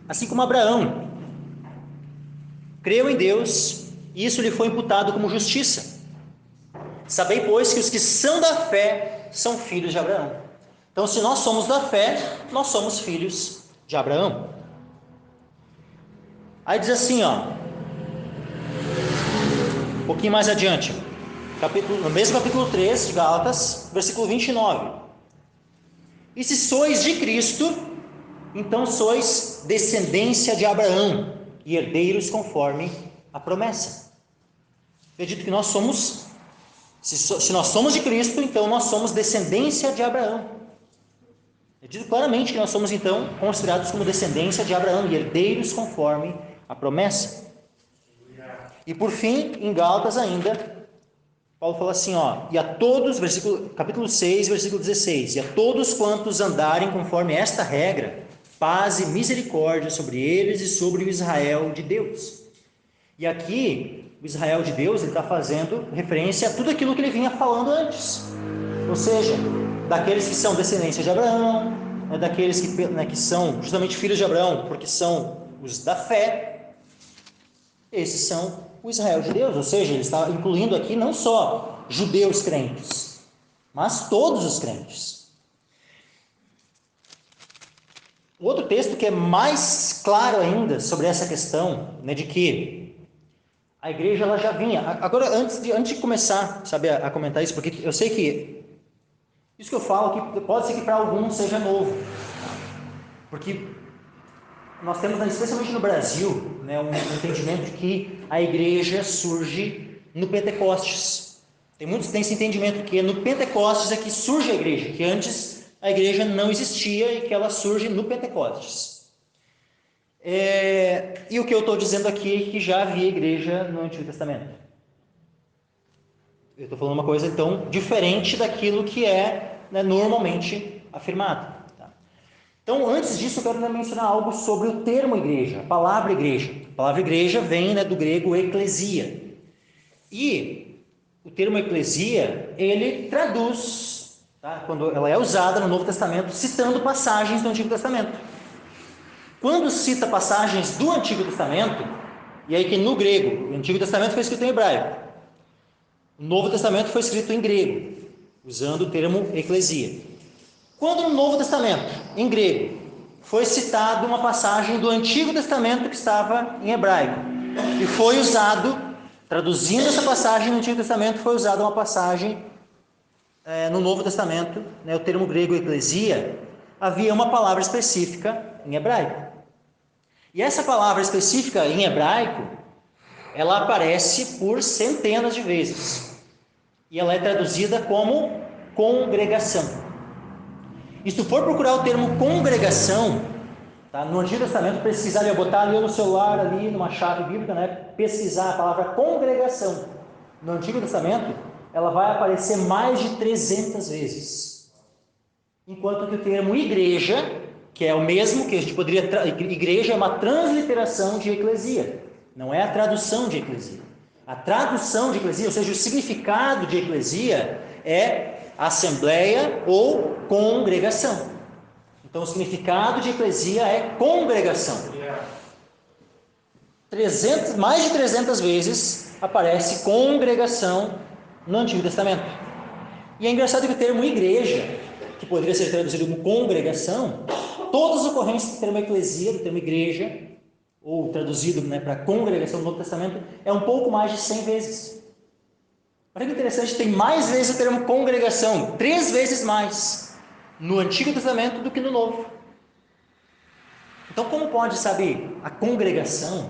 assim como Abraão creu em Deus, e isso lhe foi imputado como justiça. Sabei, pois, que os que são da fé são filhos de Abraão. Então, se nós somos da fé, nós somos filhos de Abraão. Aí diz assim, um pouquinho mais adiante, no mesmo capítulo 3 de Gálatas, versículo 29. E se sois de Cristo, então sois descendência de Abraão e herdeiros conforme a promessa. Acredito que nós somos, se nós somos de Cristo, então nós somos descendência de Abraão. Acredito claramente que nós somos então considerados como descendência de Abraão e herdeiros conforme a promessa. E por fim, em Gálatas ainda, Paulo fala assim, e a todos, capítulo 6, versículo 16, e a todos quantos andarem conforme esta regra, paz e misericórdia sobre eles e sobre o Israel de Deus. E aqui, o Israel de Deus, ele está fazendo referência a tudo aquilo que ele vinha falando antes. Ou seja, daqueles que são descendência de Abraão, daqueles que são justamente filhos de Abraão, porque são os da fé, esses são o Israel de Deus. Ou seja, ele está incluindo aqui não só judeus crentes, mas todos os crentes. Outro texto que é mais claro ainda sobre essa questão, de que a igreja ela já vinha. Agora, antes de começar, a comentar isso, porque eu sei que isso que eu falo que pode ser que para alguns seja novo, porque nós temos, especialmente no Brasil, um entendimento de que a igreja surge no Pentecostes. Tem muitos que têm esse entendimento que no Pentecostes é que surge a igreja, que antes a igreja não existia e que ela surge no Pentecostes. E o que eu estou dizendo aqui é que já havia igreja no Antigo Testamento. Eu estou falando uma coisa, então, diferente daquilo que é normalmente afirmado. Tá? Então, antes disso, eu quero mencionar algo sobre o termo igreja, a palavra igreja. A palavra igreja vem do grego eclesia. E o termo eclesia, ele traduz, quando ela é usada no Novo Testamento, citando passagens do Antigo Testamento. Quando cita passagens do Antigo Testamento, e aí que no grego, o Antigo Testamento foi escrito em hebraico, o Novo Testamento foi escrito em grego, usando o termo eclesia. Quando no Novo Testamento, em grego, foi citada uma passagem do Antigo Testamento que estava em hebraico, e foi usado, traduzindo essa passagem no Antigo Testamento, foi usada uma passagem no Novo Testamento, né, o termo grego eclesia, havia uma palavra específica em hebraico. E essa palavra específica em hebraico, ela aparece por centenas de vezes. E ela é traduzida como congregação. E se tu for procurar o termo congregação, tá, no Antigo Testamento, pesquisar, eu botar ali no celular, ali numa chave bíblica, né, pesquisar a palavra congregação. No Antigo Testamento, ela vai aparecer mais de 300 vezes. Enquanto que o termo igreja, que é o mesmo que a gente poderia... Igreja é uma transliteração de eclesia, não é a tradução de eclesia. A tradução de eclesia, ou seja, o significado de eclesia é assembleia ou congregação. Então, o significado de eclesia é congregação. Mais de 300 vezes aparece congregação no Antigo Testamento. E é engraçado que o termo igreja, que poderia ser traduzido como congregação, todas as ocorrências do termo eclesia, do termo igreja, ou traduzido, né, para congregação no Novo Testamento, é um pouco mais de 100 vezes. Olha que interessante, tem mais vezes o termo congregação, 3 vezes mais no Antigo Testamento do que no Novo. Então, como pode, sabe, a congregação,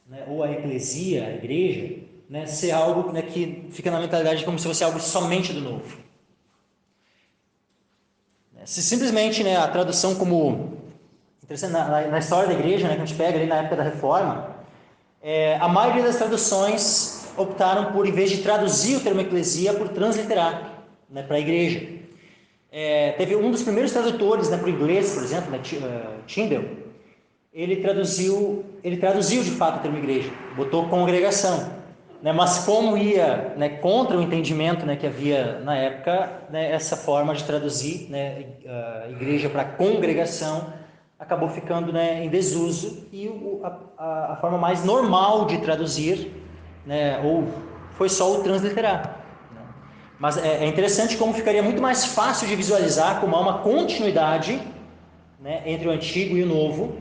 né, ou a eclesia, a igreja, né, ser algo, né, que fica na mentalidade como se fosse algo somente do Novo? Se simplesmente, né, a tradução como... Interessante, na história da igreja, né, que a gente pega ali na época da Reforma, a maioria das traduções optaram por, em vez de traduzir o termo eclesia, por transliterar, né, para a igreja. Teve um dos primeiros tradutores, né, para o inglês, por exemplo, né, Tyndale, ele traduziu de fato o termo igreja, botou congregação, né, mas como ia, né, contra o entendimento, né, que havia na época, né, essa forma de traduzir, né, igreja para congregação acabou ficando, né, em desuso, e a forma mais normal de traduzir, né, foi só o transliterar. Mas é interessante como ficaria muito mais fácil de visualizar como há uma continuidade, né, entre o Antigo e o Novo,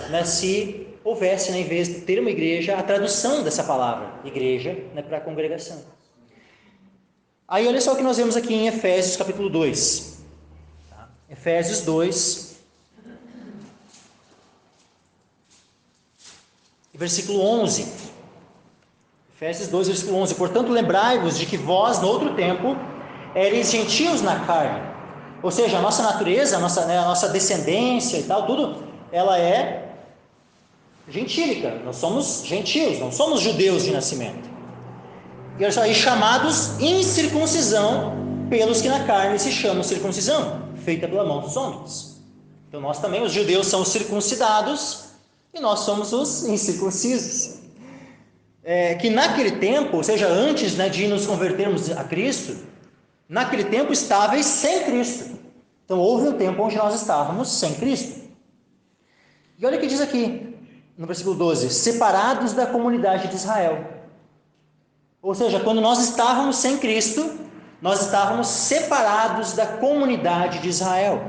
né, se houvesse, né, em vez do termo igreja, a tradução dessa palavra, igreja, né, para a congregação. Aí olha só o que nós vemos aqui em Efésios capítulo 2. Tá? Efésios 2, versículo 11. Efésios 2, versículo 11. Portanto, lembrai-vos de que vós, no outro tempo, eres gentios na carne. Ou seja, a nossa natureza, a nossa descendência e tal, tudo, ela é gentílica. Nós somos gentios, não somos judeus de nascimento. E olha só, e chamados incircuncisão pelos que na carne se chamam circuncisão, feita pela mão dos homens. Então nós também, os judeus, são os circuncidados e nós somos os incircuncisos. Que naquele tempo, ou seja, antes, né, de nos convertermos a Cristo, naquele tempo estáveis sem Cristo. Então houve um tempo onde nós estávamos sem Cristo. E olha o que diz aqui, no versículo 12: separados da comunidade de Israel. Ou seja, quando nós estávamos sem Cristo, nós estávamos separados da comunidade de Israel.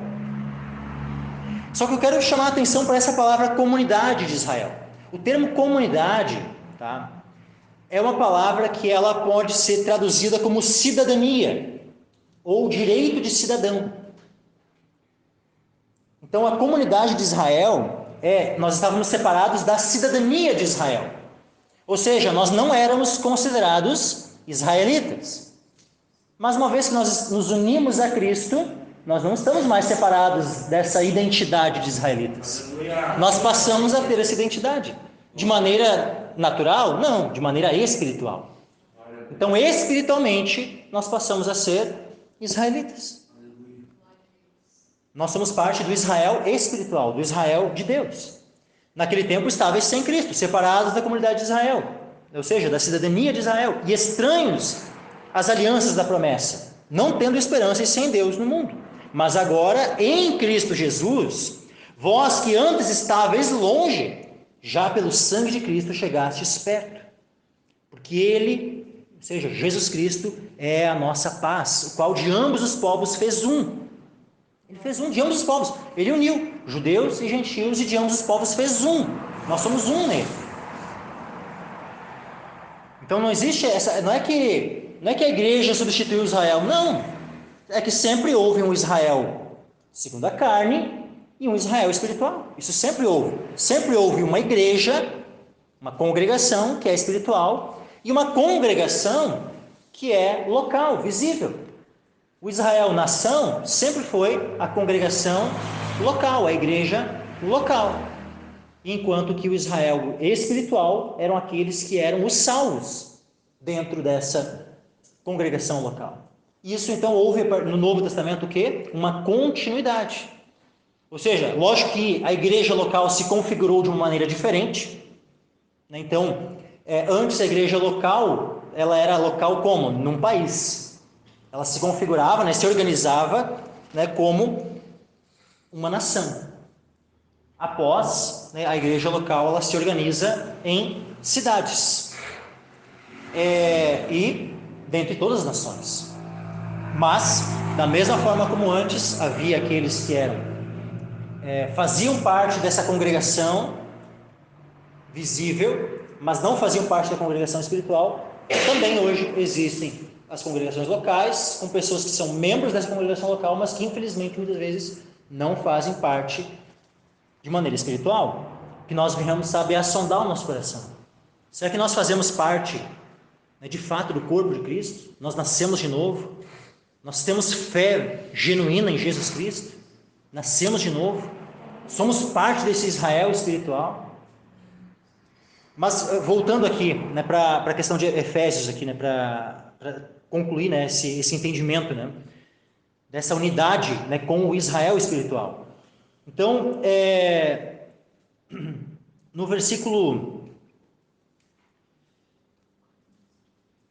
Só que eu quero chamar a atenção para essa palavra comunidade de Israel. O termo comunidade, tá, é uma palavra que ela pode ser traduzida como cidadania ou direito de cidadão. Então a comunidade de Israel, nós estávamos separados da cidadania de Israel. Ou seja, nós não éramos considerados israelitas. Mas uma vez que nós nos unimos a Cristo, nós não estamos mais separados dessa identidade de israelitas. Nós passamos a ter essa identidade. De maneira natural? Não, de maneira espiritual. Então, espiritualmente, nós passamos a ser israelitas. Nós somos parte do Israel espiritual, do Israel de Deus. Naquele tempo estáveis sem Cristo, separados da comunidade de Israel, ou seja, da cidadania de Israel, e estranhos às alianças da promessa, não tendo esperança e sem Deus no mundo. Mas agora, em Cristo Jesus, vós que antes estáveis longe, já pelo sangue de Cristo chegastes perto. Porque Ele, ou seja, Jesus Cristo, é a nossa paz, o qual de ambos os povos fez um. fez um de ambos os povos. Ele uniu judeus e gentios e de ambos os povos fez um. Nós somos um nele. Então não existe essa, não é que a igreja substituiu Israel, não. É que sempre houve um Israel segundo a carne e um Israel espiritual. Isso sempre houve. Sempre houve uma igreja, uma congregação que é espiritual e uma congregação que é local, visível. O Israel nação sempre foi a congregação local, a igreja local. Enquanto que o Israel espiritual eram aqueles que eram os salvos dentro dessa congregação local. Isso então houve no Novo Testamento o quê? Uma continuidade. Ou seja, lógico que a igreja local se configurou de uma maneira diferente. Então, antes a igreja local, ela era local como? Num país. Ela se configurava, se organizava como uma nação. Após a igreja local, ela se organiza em cidades. E dentre todas as nações. Mas, da mesma forma como antes, havia aqueles que faziam parte dessa congregação visível, mas não faziam parte da congregação espiritual. Também hoje existem as congregações locais, com pessoas que são membros dessa congregação local, mas que infelizmente muitas vezes não fazem parte de maneira espiritual. O que nós venhamos, sabe, é sondar o nosso coração. Será que nós fazemos parte, de fato, do corpo de Cristo? Nós nascemos de novo? Nós temos fé genuína em Jesus Cristo? Nascemos de novo? Somos parte desse Israel espiritual? Mas voltando aqui para a questão de Efésios, aqui, para concluir esse entendimento dessa unidade com o Israel espiritual. Então, no versículo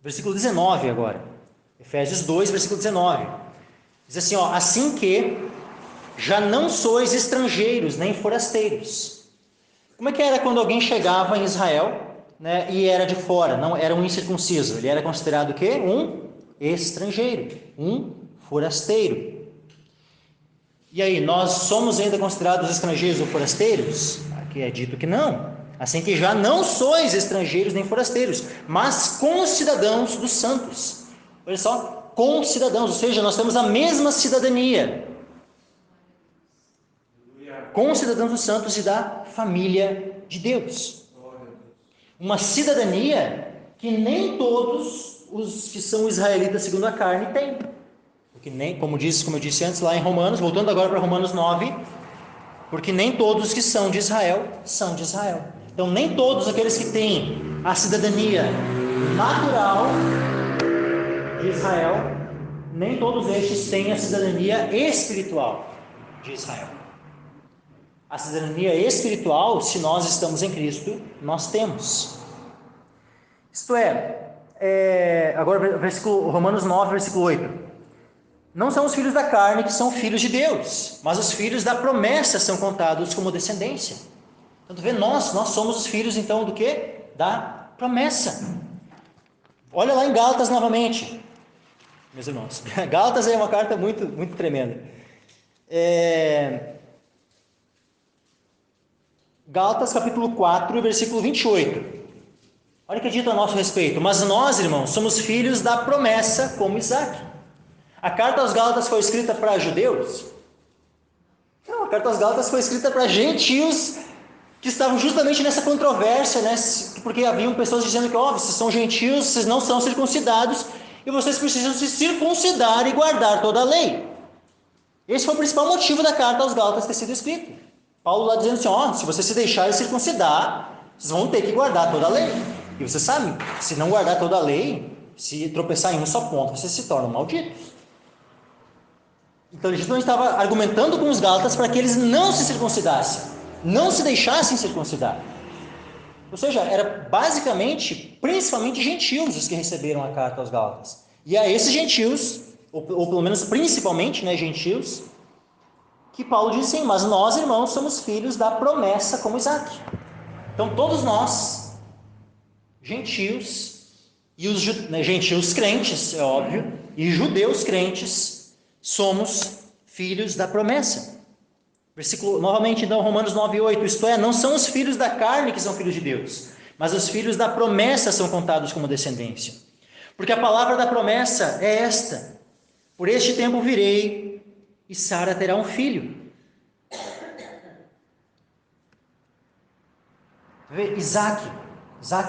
19 agora, Efésios 2, versículo 19, diz assim, assim que já não sois estrangeiros nem forasteiros. Como é que era quando alguém chegava em Israel e era de fora, não era um incircunciso? Ele era considerado o quê? Um estrangeiro, um forasteiro. E aí, nós somos ainda considerados estrangeiros ou forasteiros? Aqui é dito que não. Assim que já não sois estrangeiros nem forasteiros, mas concidadãos dos santos. Olha só, concidadãos, ou seja, nós temos a mesma cidadania. Concidadãos dos santos e da família de Deus. Uma cidadania que nem todos os que são israelitas segundo a carne têm. Porque nem, como eu disse antes lá em Romanos, voltando agora para Romanos 9, porque nem todos que são de Israel são de Israel. Então nem todos aqueles que têm a cidadania natural de Israel, nem todos estes têm a cidadania espiritual de Israel. A cidadania espiritual, se nós estamos em Cristo, nós temos. Isto agora Romanos 9, versículo 8. Não são os filhos da carne que são filhos de Deus, mas os filhos da promessa são contados como descendência. Então, tu vê, nós somos os filhos, então, do quê? Da promessa. Olha lá em Gálatas novamente, meus irmãos. Gálatas é uma carta muito, muito tremenda. Gálatas capítulo 4, versículo 28. Olha o que é dito a nosso respeito. Mas nós, irmãos, somos filhos da promessa como Isaac. A carta aos Gálatas foi escrita para judeus? Não, a carta aos Gálatas foi escrita para gentios que estavam justamente nessa controvérsia, porque haviam pessoas dizendo que, vocês são gentios, vocês não são circuncidados, e vocês precisam se circuncidar e guardar toda a lei. Esse foi o principal motivo da carta aos Gálatas ter sido escrita. Paulo lá dizendo assim, se vocês se deixarem circuncidar, vocês vão ter que guardar toda a lei. E você sabe, se não guardar toda a lei, se tropeçar em um só ponto, vocês se tornam malditos. Então ele justamente estava argumentando com os Gálatas para que eles não se circuncidassem, não se deixassem circuncidar. Ou seja, era basicamente, principalmente gentios os que receberam a carta aos Gálatas. E a esses gentios, ou pelo menos principalmente gentios, que Paulo disse assim, mas nós, irmãos, somos filhos da promessa como Isaac. Então todos nós, gentios, e os gentios crentes, é óbvio, e judeus crentes, somos filhos da promessa. Versículo, novamente, então, Romanos 9:8, isto é, não são os filhos da carne que são filhos de Deus, mas os filhos da promessa são contados como descendência. Porque a palavra da promessa é esta: por este tempo virei, e Sara terá um filho. Isaac,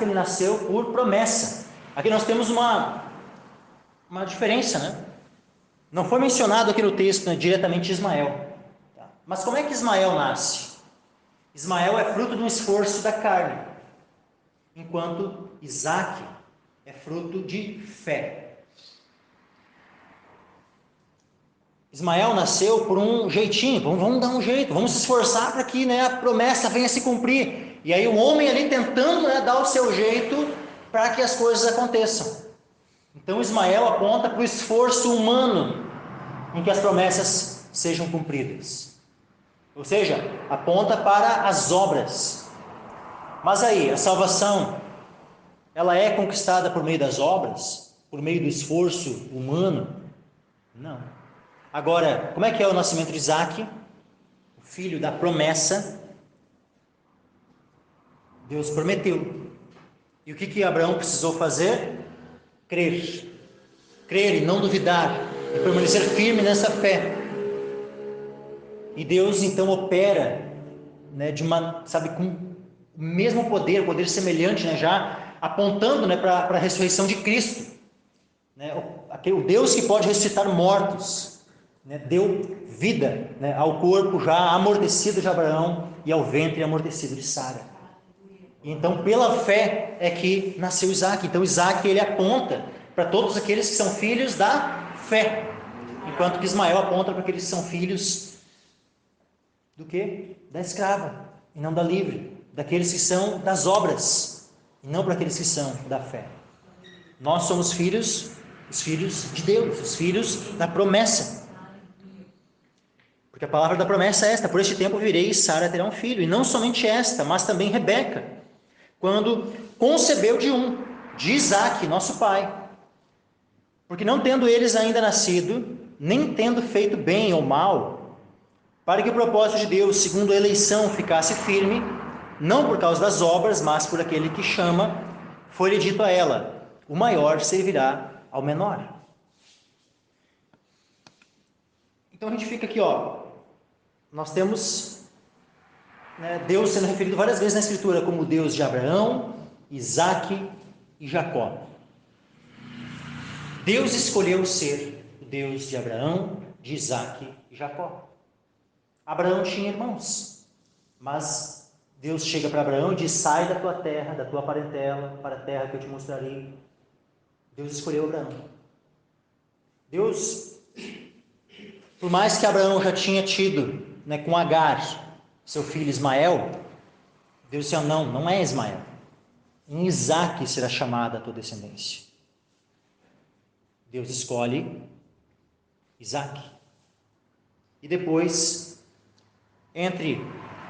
ele nasceu por promessa. Aqui nós temos uma diferença, né? Não foi mencionado aqui no texto, né, diretamente Ismael. Tá? Mas como é que Ismael nasce? Ismael é fruto de um esforço da carne, enquanto Isaac é fruto de fé. Ismael nasceu por um jeitinho, vamos dar um jeito, vamos se esforçar para que, né, a promessa venha se cumprir. E aí o homem ali tentando, né, dar o seu jeito para que as coisas aconteçam. Então Ismael aponta para o esforço humano em que as promessas sejam cumpridas. Ou seja, aponta para as obras. Mas aí, a salvação, ela é conquistada por meio das obras? Por meio do esforço humano? Não. Agora, como é que é o nascimento de Isaac? O filho da promessa. Deus prometeu. E o que Abraão precisou fazer? Crer. Crer e não duvidar. E permanecer firme nessa fé. E Deus então opera, né, com o mesmo poder semelhante, né, já apontando, né, para a ressurreição de Cristo. Né, o Deus que pode ressuscitar mortos, né, deu vida, né, ao corpo já amortecido de Abraão e ao ventre amortecido de Sara. E então, pela fé é que nasceu Isaac. Então, Isaac, ele aponta para todos aqueles que são filhos da fé, enquanto que Ismael aponta para aqueles que são filhos do quê? Da escrava, e não da livre. Daqueles que são das obras, e não para aqueles que são da fé. Nós somos os filhos de Deus, os filhos da promessa. Porque a palavra da promessa é esta: por este tempo virei e Sara terá um filho. E não somente esta, mas também Rebeca, quando concebeu de Isaque, nosso pai. Porque não tendo eles ainda nascido, nem tendo feito bem ou mal, para que o propósito de Deus, segundo a eleição, ficasse firme, não por causa das obras, mas por aquele que chama, foi-lhe dito a ela: o maior servirá ao menor. Então a gente fica aqui, nós temos, né, Deus sendo referido várias vezes na Escritura como o Deus de Abraão, Isaque e Jacó. Deus escolheu ser o Deus de Abraão, de Isaque e Jacó. Abraão tinha irmãos, mas Deus chega para Abraão e diz: sai da tua terra, da tua parentela, para a terra que eu te mostrarei. Deus escolheu Abraão. Deus, por mais que Abraão já tinha tido, né, com Agar, seu filho Ismael, Deus disse: não é Ismael, em Isaque será chamada a tua descendência. Deus escolhe Isaque. E depois, entre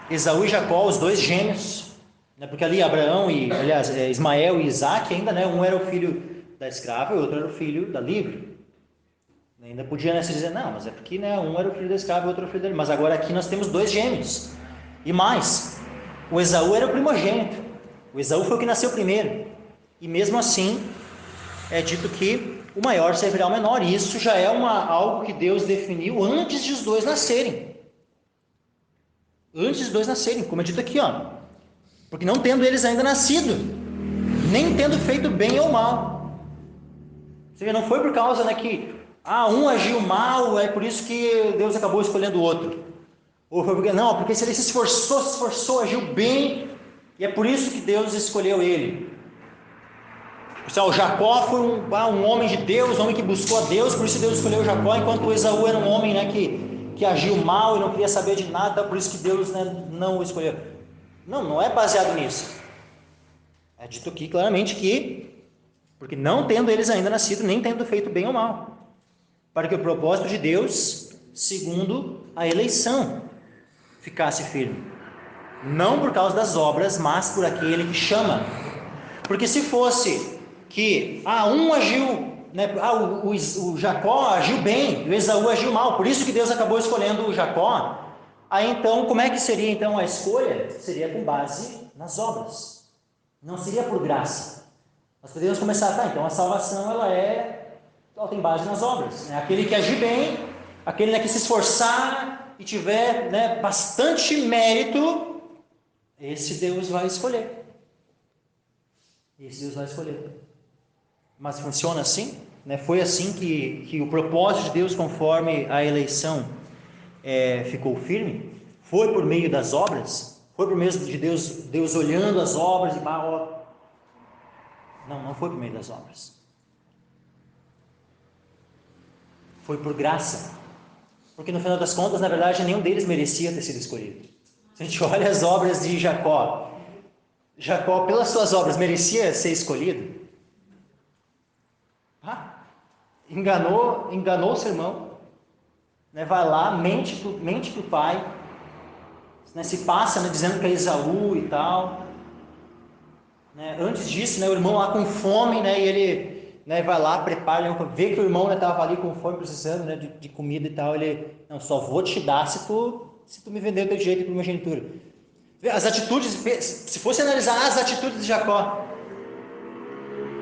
Esaú e Jacó, os dois gêmeos, né, porque ali Abraão Ismael e Isaque ainda, né, um era o filho da escrava e o outro era o filho da livre. Ainda podia, né, se dizer: não, mas é porque, né, um era o filho da escrava e o outro era o filho da livre. Mas agora aqui nós temos dois gêmeos. E mais, o Esaú era o primogênito. O Esaú foi o que nasceu primeiro. E mesmo assim, é dito que o maior servirá ao menor. E isso já é algo que Deus definiu antes de os dois nascerem. Antes dos dois nascerem, como é dito aqui, porque não tendo eles ainda nascido, nem tendo feito bem ou mal. Ou seja, não foi por causa, né, que um agiu mal, é por isso que Deus acabou escolhendo o outro. Ou foi porque se ele se esforçou, agiu bem, e é por isso que Deus escolheu ele. O Jacó foi um homem de Deus, um homem que buscou a Deus, por isso Deus escolheu Jacó, enquanto o Esaú era um homem, né, que agiu mal e não queria saber de nada, por isso que Deus, né, não o escolheu. Não é baseado nisso. É dito aqui claramente que, porque não tendo eles ainda nascido, nem tendo feito bem ou mal, para que o propósito de Deus, segundo a eleição, ficasse firme. Não por causa das obras, mas por aquele que chama. Porque se fosse que um agiu né, o Jacó agiu bem, o Esaú agiu mal, por isso que Deus acabou escolhendo o Jacó. Aí então, como é que seria então a escolha? Seria com base nas obras, não seria por graça. Nós poderíamos começar, tá, então a salvação ela tem base nas obras, né? Aquele que agir bem, aquele, né, que se esforçar e tiver, né, bastante mérito, esse Deus vai escolher. Esse Deus vai escolher. Mas funciona assim? Né? Foi assim que o propósito de Deus, conforme a eleição, ficou firme? Foi por meio das obras? Foi por meio de Deus olhando as obras e não foi por meio das obras. Foi por graça. Porque no final das contas, na verdade, nenhum deles merecia ter sido escolhido. Se a gente olha as obras de Jacó, pelas suas obras, merecia ser escolhido? Enganou o seu irmão, né? Vai lá, mente para o pai, né? Se passa, né, dizendo que é Esaú e tal, né? Antes disso, né, o irmão lá com fome, né, e ele, né, vai lá, prepara, vê que o irmão estava, né, ali com fome, precisando, né, de comida e tal, ele, não, só vou te dar se tu me vender o teu direito de primogenitura. As atitudes, se fosse analisar as atitudes de Jacó,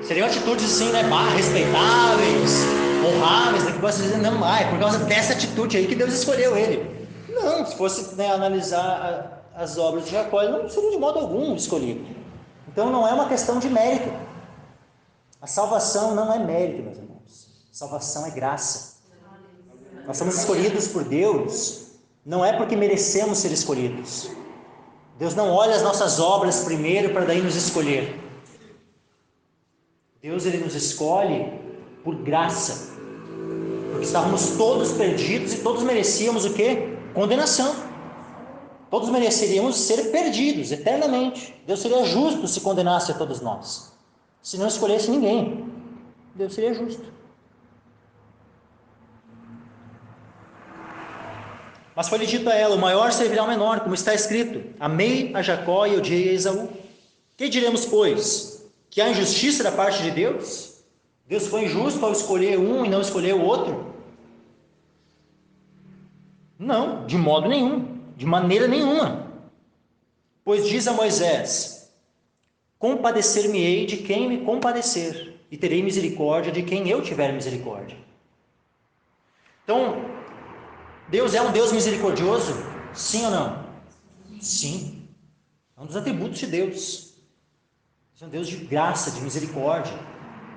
seriam atitudes assim, né, respeitáveis, honráveis, né, que você dizer, não, é por causa dessa atitude aí que Deus escolheu ele. Não, se fosse, né, analisar as obras de Jacó, ele não seria de modo algum escolhido. Então não é uma questão de mérito. A salvação não é mérito, meus irmãos. A salvação é graça. Nós somos escolhidos por Deus, não é porque merecemos ser escolhidos. Deus não olha as nossas obras primeiro para daí nos escolher. Deus, ele nos escolhe por graça, porque estávamos todos perdidos e todos merecíamos o quê? Condenação. Todos mereceríamos ser perdidos eternamente. Deus seria justo se condenasse a todos nós. Se não escolhesse ninguém, Deus seria justo. Mas foi-lhe dito a ela: o maior servirá ao menor, como está escrito: amei a Jacó e odiei a Esaú. Que diremos, pois? Que há injustiça da parte de Deus? Deus foi injusto ao escolher um e não escolher o outro? Não, de modo nenhum, de maneira nenhuma. Pois diz a Moisés: compadecer-me-ei de quem me compadecer, e terei misericórdia de quem eu tiver misericórdia. Então, Deus é um Deus misericordioso? Sim ou não? Sim. É um dos atributos de Deus. Deus é um Deus de graça, de misericórdia,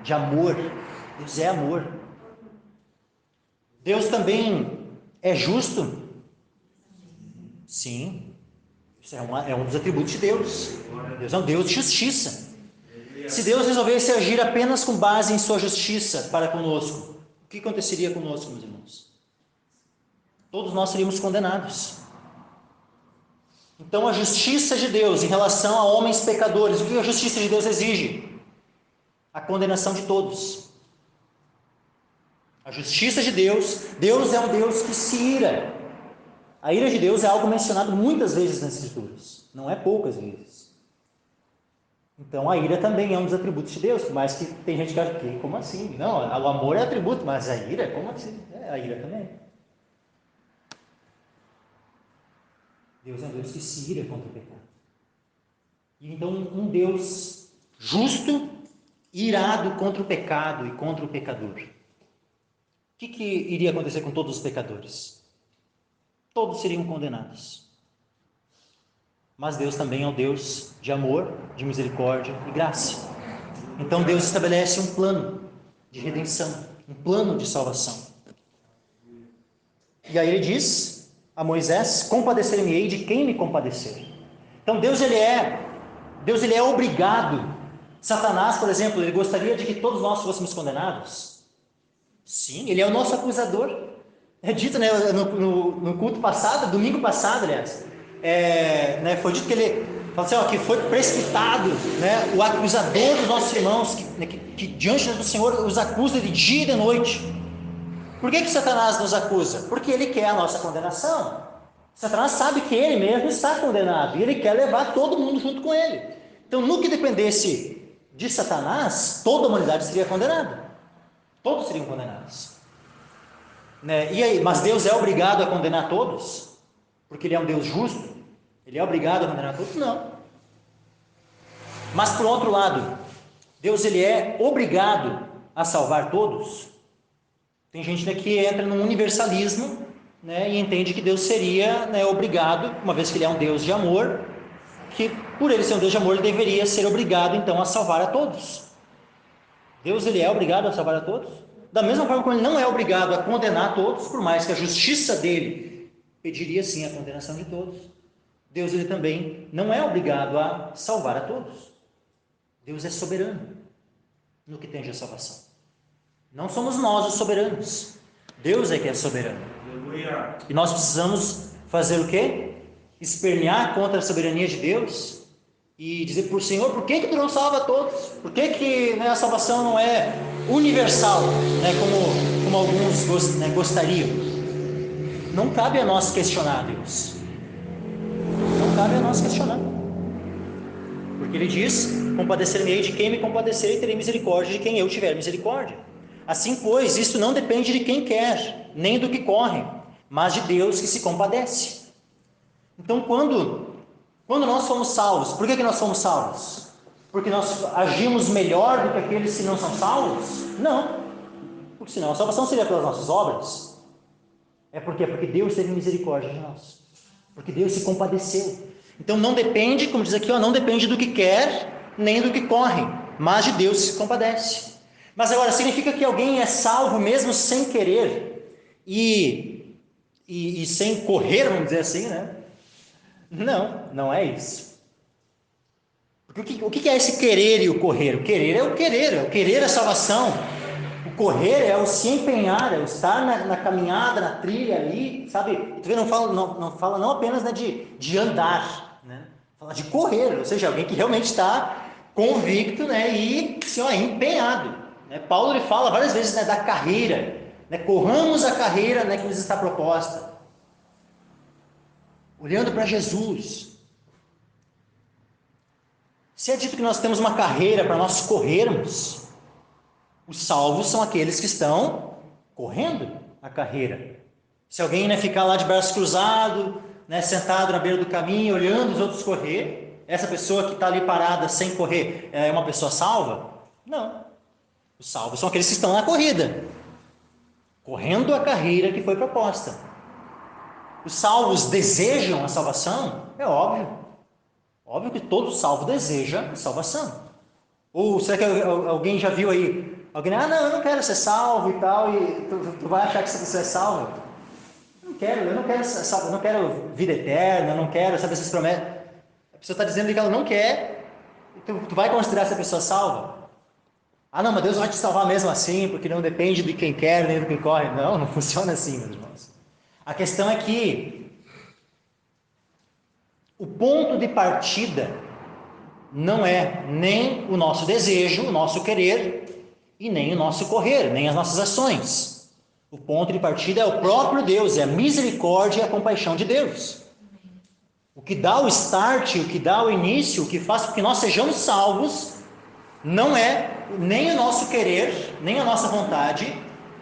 de amor. Deus é amor. Deus também é justo? Sim. Isso é um dos atributos de Deus. Deus é um Deus de justiça. Se Deus resolvesse agir apenas com base em sua justiça para conosco, o que aconteceria conosco, meus irmãos? Todos nós seríamos condenados. Então a justiça de Deus em relação a homens pecadores, o que a justiça de Deus exige? A condenação de todos. A justiça de Deus é um Deus que se ira. A ira de Deus é algo mencionado muitas vezes nas Escrituras, não é poucas vezes. Então a ira também é um dos atributos de Deus, por mais que tem gente que acha que, como assim? Não, o amor é atributo, mas a ira, como assim? A ira também. Deus é um Deus que se ira contra o pecado. E então um Deus justo, irado contra o pecado e contra o pecador. O que iria acontecer com todos os pecadores? Todos seriam condenados. Mas Deus também é um Deus de amor, de misericórdia e graça. Então Deus estabelece um plano de redenção, um plano de salvação. E aí ele diz a Moisés: compadecer-me-ei de quem me compadecer. Então Deus ele é obrigado. Satanás, por exemplo, ele gostaria de que todos nós fôssemos condenados? Sim, ele é o nosso acusador. É dito, né, no culto passado, domingo passado, aliás, foi dito que ele falou assim, que foi precipitado, né, o acusador dos nossos irmãos, que diante do Senhor os acusa de dia e de noite. Por que Satanás nos acusa? Porque ele quer a nossa condenação. Satanás sabe que ele mesmo está condenado e ele quer levar todo mundo junto com ele. Então, no que dependesse de Satanás, toda a humanidade seria condenada. Todos seriam condenados. Né? E aí, mas Deus é obrigado a condenar todos? Porque Ele é um Deus justo? Ele é obrigado a condenar todos? Não. Mas por outro lado, Deus ele é obrigado a salvar todos? Tem gente, né, que entra num universalismo, né, e entende que Deus seria, né, obrigado, uma vez que Ele é um Deus de amor, que por Ele ser um Deus de amor, Ele deveria ser obrigado então a salvar a todos. Deus ele é obrigado a salvar a todos? Da mesma forma como Ele não é obrigado a condenar todos, por mais que a justiça dele pediria sim a condenação de todos, Deus ele também não é obrigado a salvar a todos. Deus é soberano no que tange a salvação. Não somos nós os soberanos. Deus é que é soberano. E nós precisamos fazer o quê? Espernear contra a soberania de Deus e dizer para o Senhor, por que tu não salva todos? Por que né, a salvação não é universal, né, como alguns gostariam? Não cabe a nós questionar Deus. Não cabe a nós questionar. Porque Ele diz, compadecer-me-ei de quem me compadecer e terei misericórdia de quem eu tiver misericórdia. Assim, pois, isso não depende de quem quer, nem do que corre, mas de Deus que se compadece. Então, quando nós somos salvos, por que nós somos salvos? Porque nós agimos melhor do que aqueles que não são salvos? Não, porque senão a salvação seria pelas nossas obras. É porque Deus teve misericórdia de nós, porque Deus se compadeceu. Então não depende, como diz aqui, não depende do que quer, nem do que corre, mas de Deus se compadece. Mas agora, significa que alguém é salvo mesmo sem querer e sem correr, vamos dizer assim, né? Não, não é isso. Porque o que é esse querer e o correr? O querer é o querer a salvação. O correr é o se empenhar, é o estar na caminhada, na trilha ali, sabe? Tu vê, não fala não apenas, né, de andar, né? Fala de correr, ou seja, alguém que realmente está convicto, né, e assim, empenhado. Paulo ele fala várias vezes, né, da carreira, né, corramos a carreira, né, que nos está proposta, olhando para Jesus. Se é dito que nós temos uma carreira para nós corrermos, os salvos são aqueles que estão correndo a carreira. Se alguém, né, ficar lá de braço cruzado, né, sentado na beira do caminho, olhando os outros correr, essa pessoa que está ali parada sem correr, é uma pessoa salva? Não. Os salvos são aqueles que estão na corrida, correndo a carreira que foi proposta. Os salvos desejam a salvação? É óbvio. Óbvio que todo salvo deseja a salvação. Ou será que alguém já viu aí? Alguém, não, eu não quero ser salvo e tal, e tu vai achar que essa pessoa é salva? Eu não quero vida eterna, eu não quero, sabe, essas promessas. A pessoa está dizendo que ela não quer, tu vai considerar essa pessoa salva? Não, mas Deus vai te salvar mesmo assim, porque não depende de quem quer, nem do que corre. Não funciona assim, meus irmãos. A questão é que o ponto de partida não é nem o nosso desejo, o nosso querer, e nem o nosso correr, nem as nossas ações. O ponto de partida é o próprio Deus, é a misericórdia e a compaixão de Deus. O que dá o start, o que dá o início, o que faz com que nós sejamos salvos, não é nem o nosso querer, nem a nossa vontade,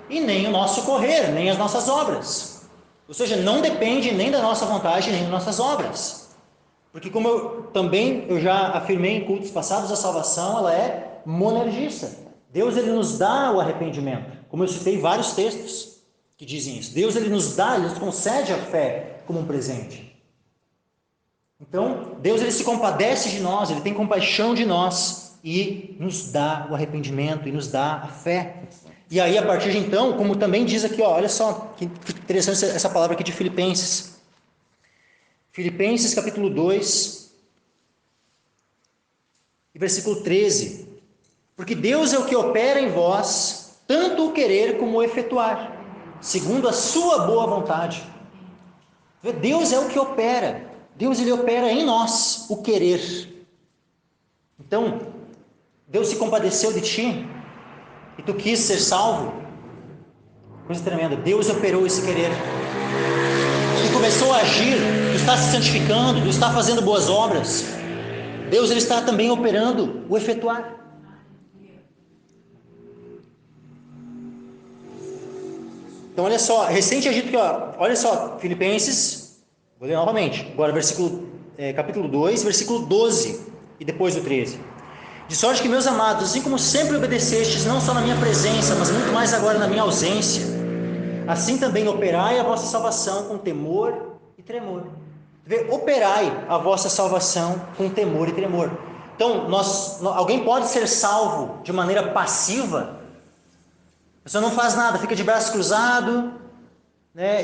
e nem o nosso correr, nem as nossas obras. Ou seja, não depende nem da nossa vontade, nem das nossas obras. Porque como eu já afirmei em cultos passados, a salvação ela é monergista. Deus ele nos dá o arrependimento. Como eu citei vários textos que dizem isso. Deus ele nos dá, ele nos concede a fé como um presente. Então, Deus ele se compadece de nós, ele tem compaixão de nós e nos dá o arrependimento e nos dá a fé. E aí, a partir de então, como também diz aqui, olha só que interessante essa palavra aqui de Filipenses. Filipenses capítulo 2, versículo 13. Porque Deus é o que opera em vós, tanto o querer como o efetuar, segundo a sua boa vontade. Deus é o que opera. Deus ele opera em nós o querer. Então, Deus se compadeceu de ti e tu quis ser salvo. Coisa tremenda. Deus operou esse querer. E começou a agir. Tu está se santificando, tu está fazendo boas obras. Deus ele está também operando o efetuar. Então olha só, recente é dito que, olha só, Filipenses, vou ler novamente, agora capítulo 2, versículo 12 e depois do 13. De sorte que, meus amados, assim como sempre obedecestes, não só na minha presença, mas muito mais agora na minha ausência, assim também operai a vossa salvação com temor e tremor. Operai a vossa salvação com temor e tremor. Então, alguém pode ser salvo de maneira passiva? A pessoa não faz nada, fica de braço cruzado, né,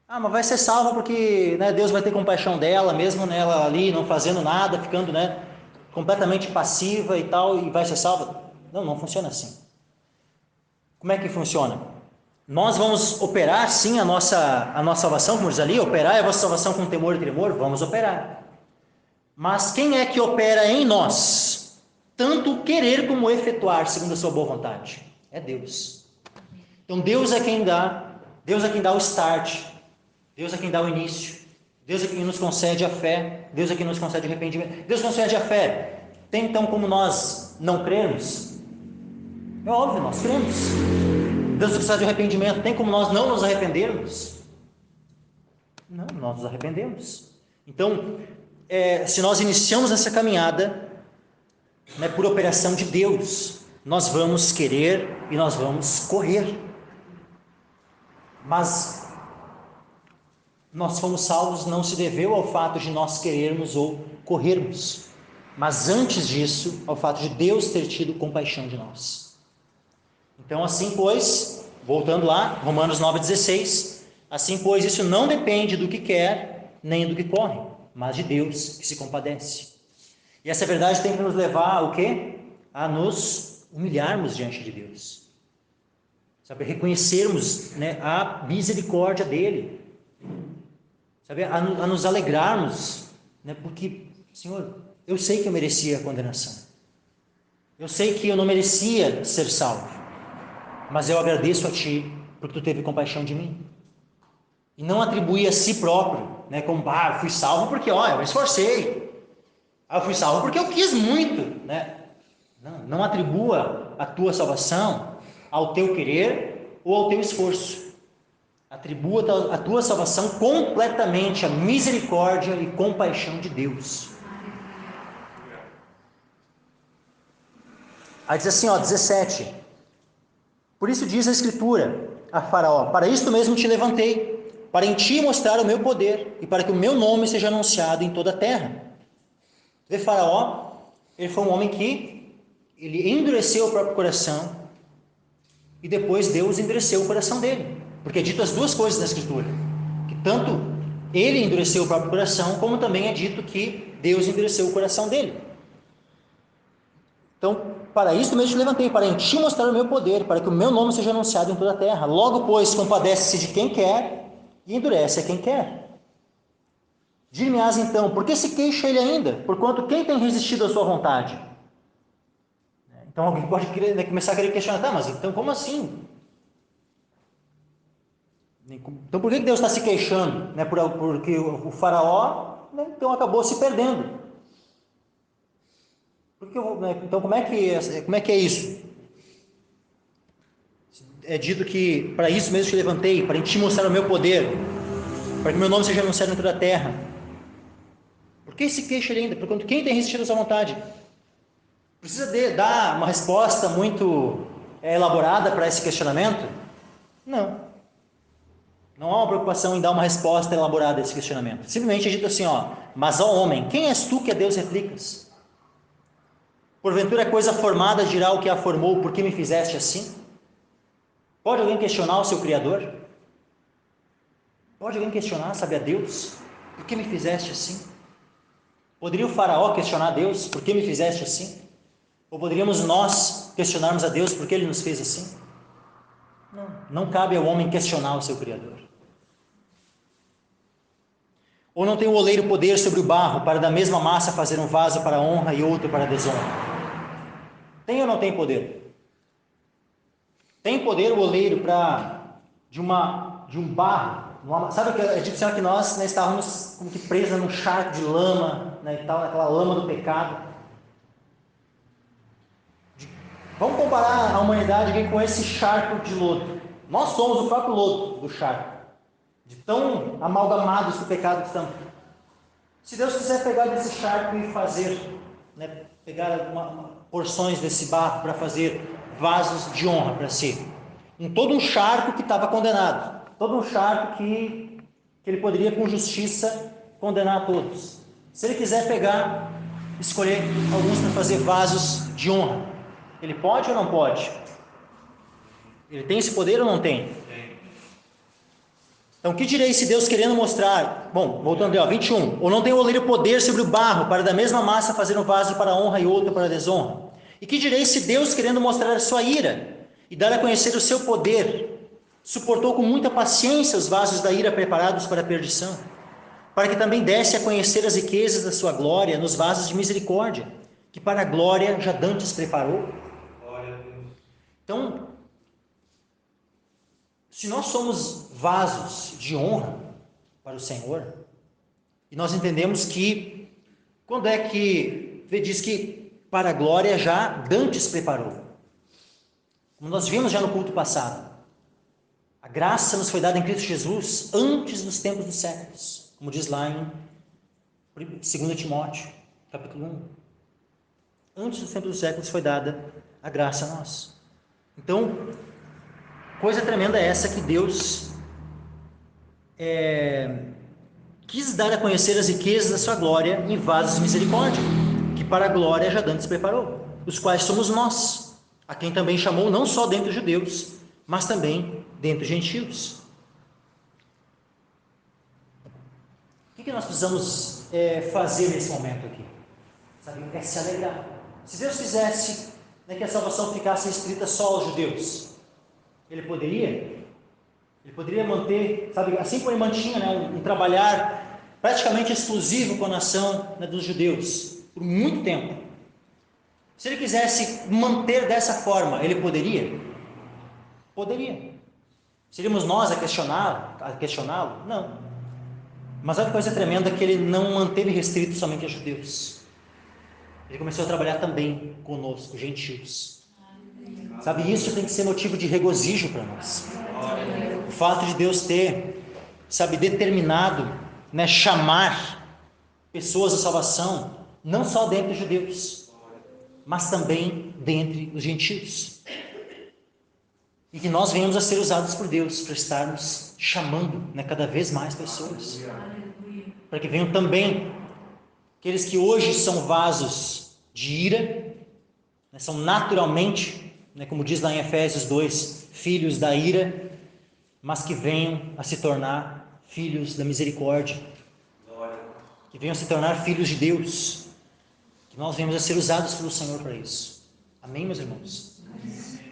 mas vai ser salva porque, né, Deus vai ter compaixão dela, mesmo nela ali não fazendo nada, ficando, né, completamente passiva e tal, e vai ser salva. Não funciona assim. Como é que funciona? Nós vamos operar sim a nossa salvação, como diz ali, operar a vossa salvação com temor e tremor, vamos operar. Mas quem é que opera em nós? Tanto querer como efetuar, segundo a sua boa vontade. É Deus. Então Deus é quem dá o start, Deus é quem dá o início, Deus é quem nos concede a fé, Deus é quem nos concede o arrependimento. Deus concede a fé. Tem então como nós não crermos? É óbvio, nós cremos. Deus concede o arrependimento. Tem como nós não nos arrependermos? Não, nós nos arrependemos. Então, se nós iniciamos essa caminhada, né, por operação de Deus, nós vamos querer e nós vamos correr. Mas nós fomos salvos não se deveu ao fato de nós querermos ou corrermos, mas antes disso, ao fato de Deus ter tido compaixão de nós. Então, assim pois, voltando lá, Romanos 9,16, assim pois, isso não depende do que quer, nem do que corre, mas de Deus que se compadece. E essa verdade tem que nos levar ao quê? A nos humilharmos diante de Deus. Sabe, reconhecermos, né, a misericórdia dele. Sabe, a nos alegrarmos, né, porque, Senhor, eu sei que eu merecia a condenação. Eu sei que eu não merecia ser salvo. Mas eu agradeço a Ti, porque Tu teve compaixão de mim. E não atribuir a si próprio, né, como, eu fui salvo porque, eu me esforcei. Eu fui salvo porque eu quis muito, né? Não atribua a tua salvação ao teu querer ou ao teu esforço. Atribua a tua salvação completamente à misericórdia e compaixão de Deus. Aí diz assim, 17. Por isso diz a Escritura a Faraó: para isto mesmo te levantei, para em ti mostrar o meu poder e para que o meu nome seja anunciado em toda a terra. Vê, Faraó, ele foi um homem que ele endureceu o próprio coração e depois Deus endureceu o coração dele. Porque é dito as duas coisas na Escritura, que tanto ele endureceu o próprio coração, como também é dito que Deus endureceu o coração dele. Então, para isso mesmo te levantei, para em ti mostrar o meu poder, para que o meu nome seja anunciado em toda a terra. Logo, pois, compadece-se de quem quer e endurece a quem quer. Dir-me-ás então, por que se queixa ele ainda? Porquanto quem tem resistido à sua vontade? Então alguém pode começar a querer questionar, mas então como assim? Então por que Deus está se queixando? Porque o faraó, então acabou se perdendo. Então como é que é isso? É dito que para isso mesmo te levantei, para te mostrar o meu poder, para que o meu nome seja anunciado em toda a terra. Por que se queixa ainda? Porque quem tem resistido à sua vontade? Precisa dar uma resposta muito elaborada para esse questionamento? Não. Não há uma preocupação em dar uma resposta elaborada a esse questionamento. Simplesmente é dito assim, mas ó homem, quem és tu que a Deus replicas? Porventura é coisa formada dirá o que a formou, por que me fizeste assim? Pode alguém questionar o seu Criador? Pode alguém questionar, sabe, a Deus? Por que me fizeste assim? Poderia o faraó questionar a Deus? Por que me fizeste assim? Ou poderíamos nós questionarmos a Deus por que Ele nos fez assim? Não cabe ao homem questionar o seu Criador. Ou não tem o oleiro poder sobre o barro para da mesma massa fazer um vaso para a honra e outro para a desonra? Tem ou não tem poder? Tem poder o oleiro de um barro? Sabe que é dito que nós estávamos como que presos num charco de lama, e tal, aquela lama do pecado. Vamos comparar a humanidade com esse charco de lodo, Nós somos o próprio lodo do charco, de tão amalgamados com o pecado que estamos. Se Deus quiser pegar desse charco e fazer, né, pegar porções desse barro para fazer vasos de honra para si, em todo um charco que estava condenado, todo um charco que ele poderia com justiça condenar a todos. Se ele quiser pegar, escolher alguns para fazer vasos de honra, ele pode ou não pode? Ele tem esse poder ou não tem? Então, o que direi se Deus querendo mostrar, bom, voltando ao 21, ou não tem o oleiro poder sobre o barro, para da mesma massa fazer um vaso para a honra e outro para a desonra? E que direi se Deus querendo mostrar a sua ira, e dar a conhecer o seu poder, suportou com muita paciência os vasos da ira preparados para a perdição, para que também desse a conhecer as riquezas da sua glória nos vasos de misericórdia, que para a glória já dantes preparou? Então, se nós somos vasos de honra para o Senhor, e nós entendemos que, quando é que diz que para a glória já dantes preparou, como nós vimos já no culto passado, a graça nos foi dada em Cristo Jesus antes dos tempos dos séculos, como diz lá em 2 Timóteo, capítulo 1. Antes dos tempos dos séculos foi dada a graça a nós. Então, coisa tremenda é essa que Deus quis dar a conhecer as riquezas da sua glória em vasos de misericórdia, que para a glória já dantes preparou, os quais somos nós, a quem também chamou não só dentre os judeus, mas também dentre os gentios. O que nós precisamos fazer nesse momento aqui? Sabe? É se alegrar. Se Deus quisesse, né, que a salvação ficasse restrita só aos judeus, Ele poderia manter, sabe, assim como Ele mantinha, né, um trabalhar praticamente exclusivo com a nação, né, dos judeus, por muito tempo. Se Ele quisesse manter dessa forma, Ele poderia? Poderia. Seríamos nós a questioná-lo? Não. Mas olha que coisa tremenda, que Ele não manteve restrito somente a judeus. Ele começou a trabalhar também conosco, gentios. Sabe, isso tem que ser motivo de regozijo para nós. O fato de Deus ter, sabe, determinado, né, chamar pessoas à salvação, não só dentre os judeus, mas também dentre os gentios. E que nós venhamos a ser usados por Deus para estarmos chamando, né, cada vez mais pessoas. Para que venham também aqueles que hoje são vasos de ira, né, são naturalmente, né, como diz lá em Efésios 2, filhos da ira, mas que venham a se tornar filhos da misericórdia, que venham a se tornar filhos de Deus, que nós venhamos a ser usados pelo Senhor para isso. Amém, meus irmãos?